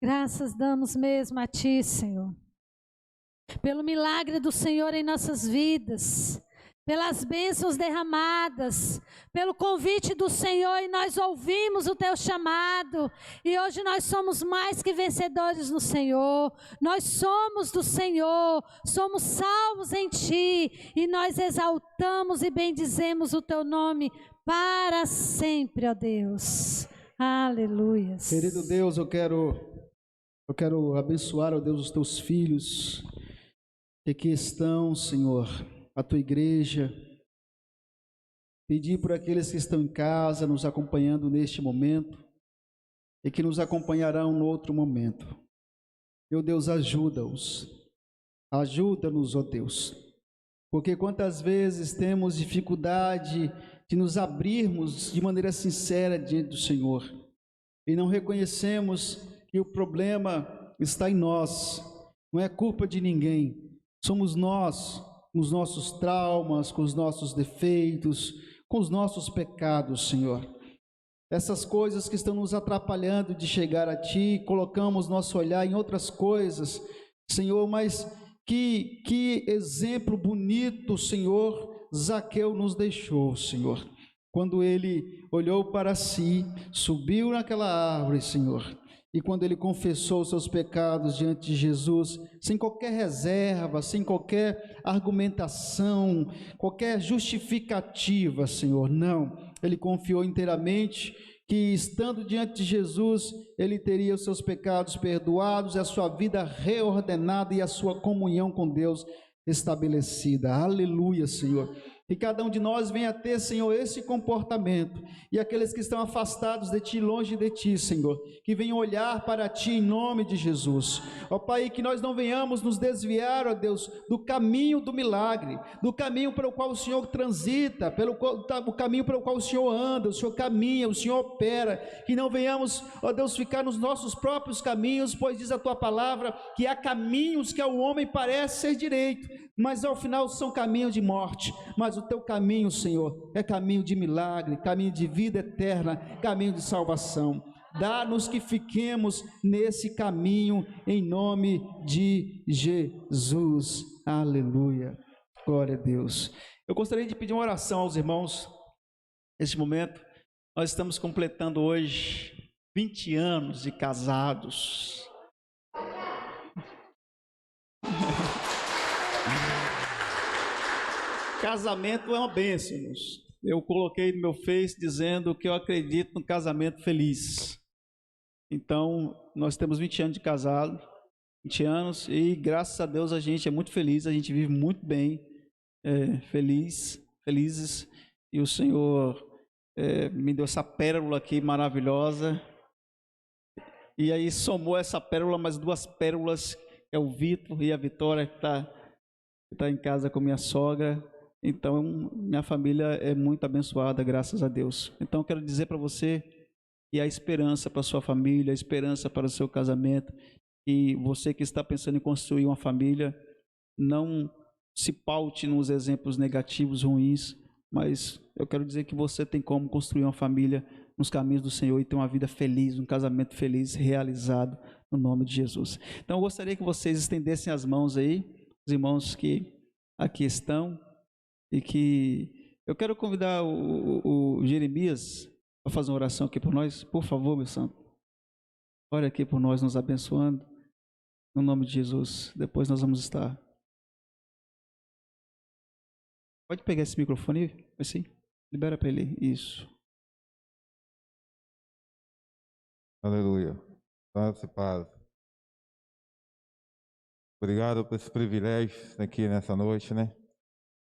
Graças damos mesmo a Ti, Senhor, pelo milagre do Senhor em nossas vidas, pelas bênçãos derramadas, pelo convite do Senhor, e nós ouvimos o Teu chamado, e hoje nós somos mais que vencedores no Senhor, nós somos do Senhor, somos salvos em Ti, e nós exaltamos e bendizemos o Teu nome para sempre, ó Deus. Aleluia. Querido Deus, eu quero abençoar, ó Deus, os Teus filhos que aqui estão, Senhor, a Tua igreja. Pedir por aqueles que estão em casa, nos acompanhando neste momento e que nos acompanharão no outro momento. Meu Deus, ajuda-os. Ajuda-nos, ó Deus. Porque quantas vezes temos dificuldade de nos abrirmos de maneira sincera diante do Senhor e não reconhecemos que o problema está em nós, não é culpa de ninguém, somos nós, com os nossos traumas, com os nossos defeitos, com os nossos pecados, Senhor. Essas coisas que estão nos atrapalhando de chegar a Ti, colocamos nosso olhar em outras coisas, Senhor, mas que exemplo bonito, Senhor, Zaqueu nos deixou, Senhor, quando ele olhou para si, subiu naquela árvore, Senhor, e quando ele confessou os seus pecados diante de Jesus, sem qualquer reserva, sem qualquer argumentação, qualquer justificativa, Senhor, não, ele confiou inteiramente que estando diante de Jesus, ele teria os seus pecados perdoados, a sua vida reordenada e a sua comunhão com Deus estabelecida. Aleluia, Senhor. Que cada um de nós venha ter, Senhor, esse comportamento, e aqueles que estão afastados de Ti, longe de Ti, Senhor, que venham olhar para Ti em nome de Jesus. Ó Pai, que nós não venhamos nos desviar, ó Deus, do caminho do milagre, do caminho pelo qual o Senhor transita, o caminho pelo qual o Senhor anda, o Senhor caminha, o Senhor opera, que não venhamos, ó Deus, ficar nos nossos próprios caminhos, pois diz a Tua palavra, que há caminhos que ao homem parece ser direito, mas ao final são caminhos de morte. Mas o Teu caminho, Senhor, é caminho de milagre, caminho de vida eterna, caminho de salvação. Dá-nos que fiquemos nesse caminho, em nome de Jesus. Aleluia. Glória a Deus. Eu gostaria de pedir uma oração aos irmãos neste momento. Nós estamos completando hoje 20 anos de casados. Casamento é uma bênção, irmãos. Eu coloquei no meu Face dizendo que eu acredito no casamento feliz. Então, nós temos 20 anos de casado, 20 anos, e graças a Deus a gente é muito feliz, a gente vive muito bem, felizes, e o Senhor me deu essa pérola aqui maravilhosa, e aí somou essa pérola mais 2 pérolas, é o Vitor e a Vitória, que tá em casa com minha sogra. Então, minha família é muito abençoada, graças a Deus. Então, eu quero dizer para você que há esperança para a sua família, a esperança para o seu casamento, e você que está pensando em construir uma família, não se paute nos exemplos negativos, ruins, mas eu quero dizer que você tem como construir uma família nos caminhos do Senhor e ter uma vida feliz, um casamento feliz, realizado, no nome de Jesus. Então, eu gostaria que vocês estendessem as mãos aí, os irmãos que aqui estão, e que eu quero convidar o Jeremias para fazer uma oração aqui por nós. Por favor, meu santo, ore aqui por nós, nos abençoando, no nome de Jesus. Depois nós vamos estar. Pode pegar esse microfone, assim, libera para ele, isso. Aleluia, graça e paz. Obrigado por esse privilégio aqui nessa noite, né?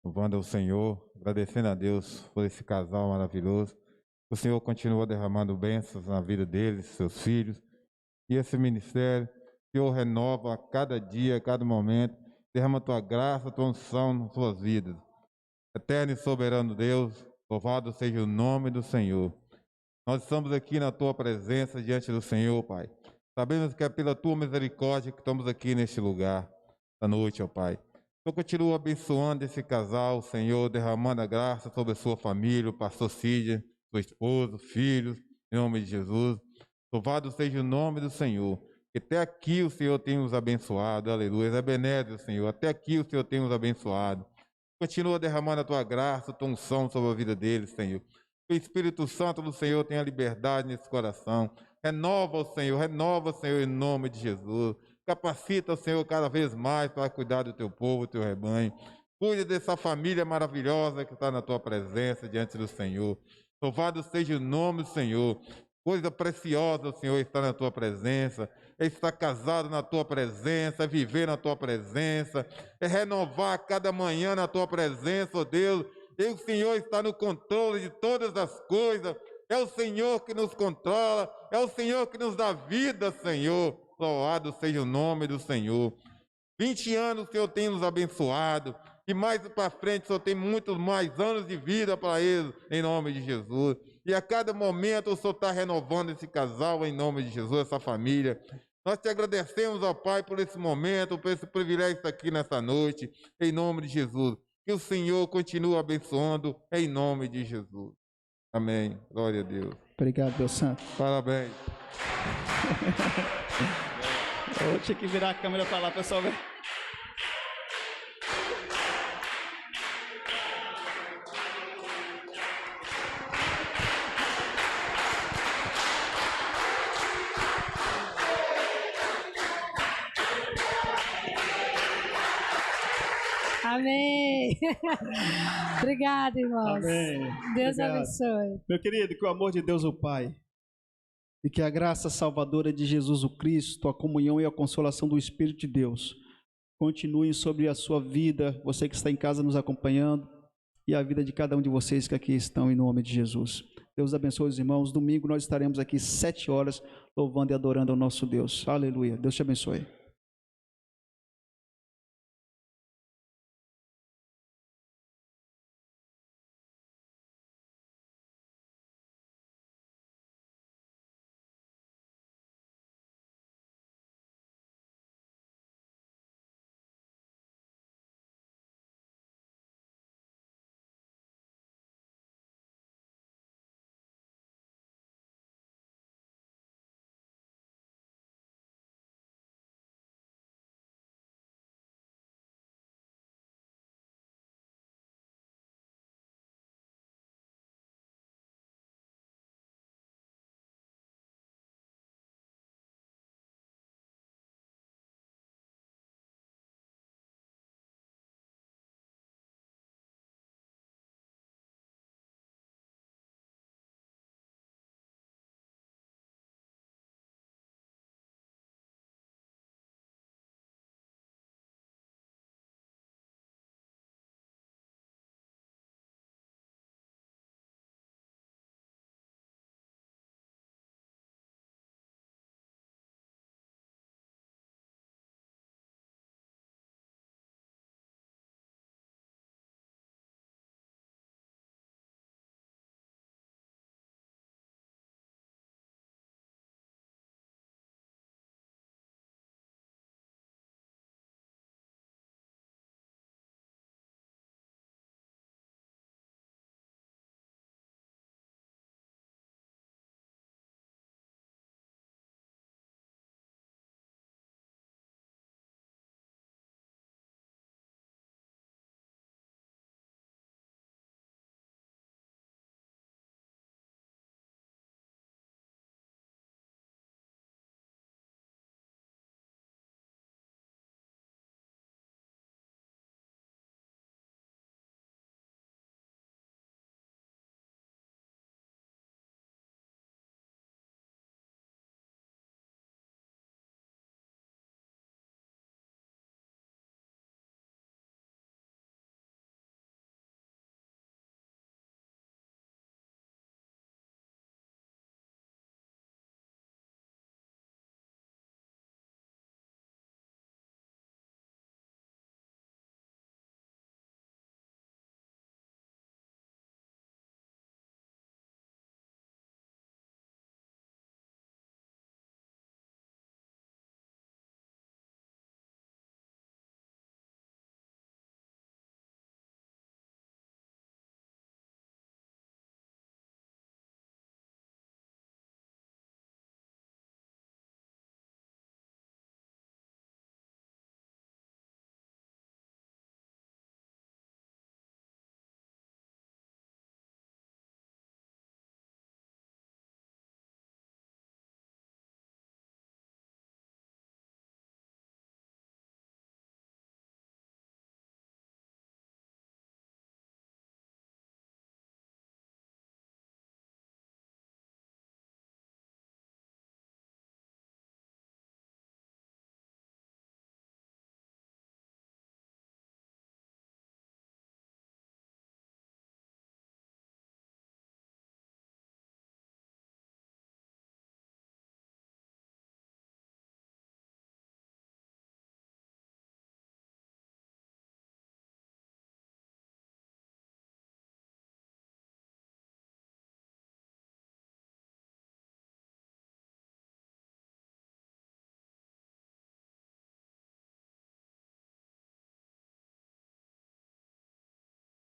Louvando ao Senhor, agradecendo a Deus por esse casal maravilhoso. O Senhor continua derramando bênçãos na vida deles, seus filhos. E esse ministério, o Senhor renova a cada dia, a cada momento. Derrama a Tua graça, a Tua unção nas suas vidas. Eterno e soberano Deus, louvado seja o nome do Senhor. Nós estamos aqui na Tua presença, diante do Senhor, Pai. Sabemos que é pela Tua misericórdia que estamos aqui neste lugar, esta noite, ó Pai. Eu continuo abençoando esse casal, Senhor, derramando a graça sobre a sua família, o pastor Cídia, sua esposa, filhos, em nome de Jesus. Louvado seja o nome do Senhor. Até aqui o Senhor tem nos abençoado, aleluia. Ebenezer, Senhor, até aqui o Senhor tem nos abençoado. Continua derramando a tua graça, a tua unção sobre a vida deles, Senhor. Que o Espírito Santo do Senhor tenha liberdade nesse coração. Renova, Senhor, em nome de Jesus. Capacita, Senhor, cada vez mais para cuidar do teu povo, do teu rebanho. Cuide dessa família maravilhosa que está na tua presença diante do Senhor. Louvado seja o nome do Senhor. Coisa preciosa, Senhor, está na tua presença. É estar casado na tua presença, é viver na tua presença, é renovar cada manhã na tua presença, ó Deus. E o Senhor está no controle de todas as coisas. É o Senhor que nos controla, é o Senhor que nos dá vida, Senhor. Louvado seja o nome do Senhor. 20 anos que eu tenho nos abençoado, e mais para frente o Senhor tem muitos mais anos de vida para eles, em nome de Jesus. E a cada momento o Senhor está renovando esse casal, em nome de Jesus, essa família. Nós te agradecemos, ó Pai, por esse momento, por esse privilégio de estar aqui nessa noite, em nome de Jesus. Que o Senhor continue abençoando, em nome de Jesus. Amém. Glória a Deus. Obrigado, Deus Santo. Parabéns. Eu tinha que virar a câmera para lá, pessoal. Amém. Obrigada, irmãos. Amém. Deus Obrigado. abençoe. Meu querido, que o amor de Deus o Pai e que a graça salvadora de Jesus o Cristo, a comunhão e a consolação do Espírito de Deus continuem sobre a sua vida, você que está em casa nos acompanhando, e a vida de cada um de vocês que aqui estão, em nome de Jesus. Deus abençoe os irmãos. Domingo nós estaremos aqui 7 horas louvando e adorando ao nosso Deus. Aleluia. Deus te abençoe.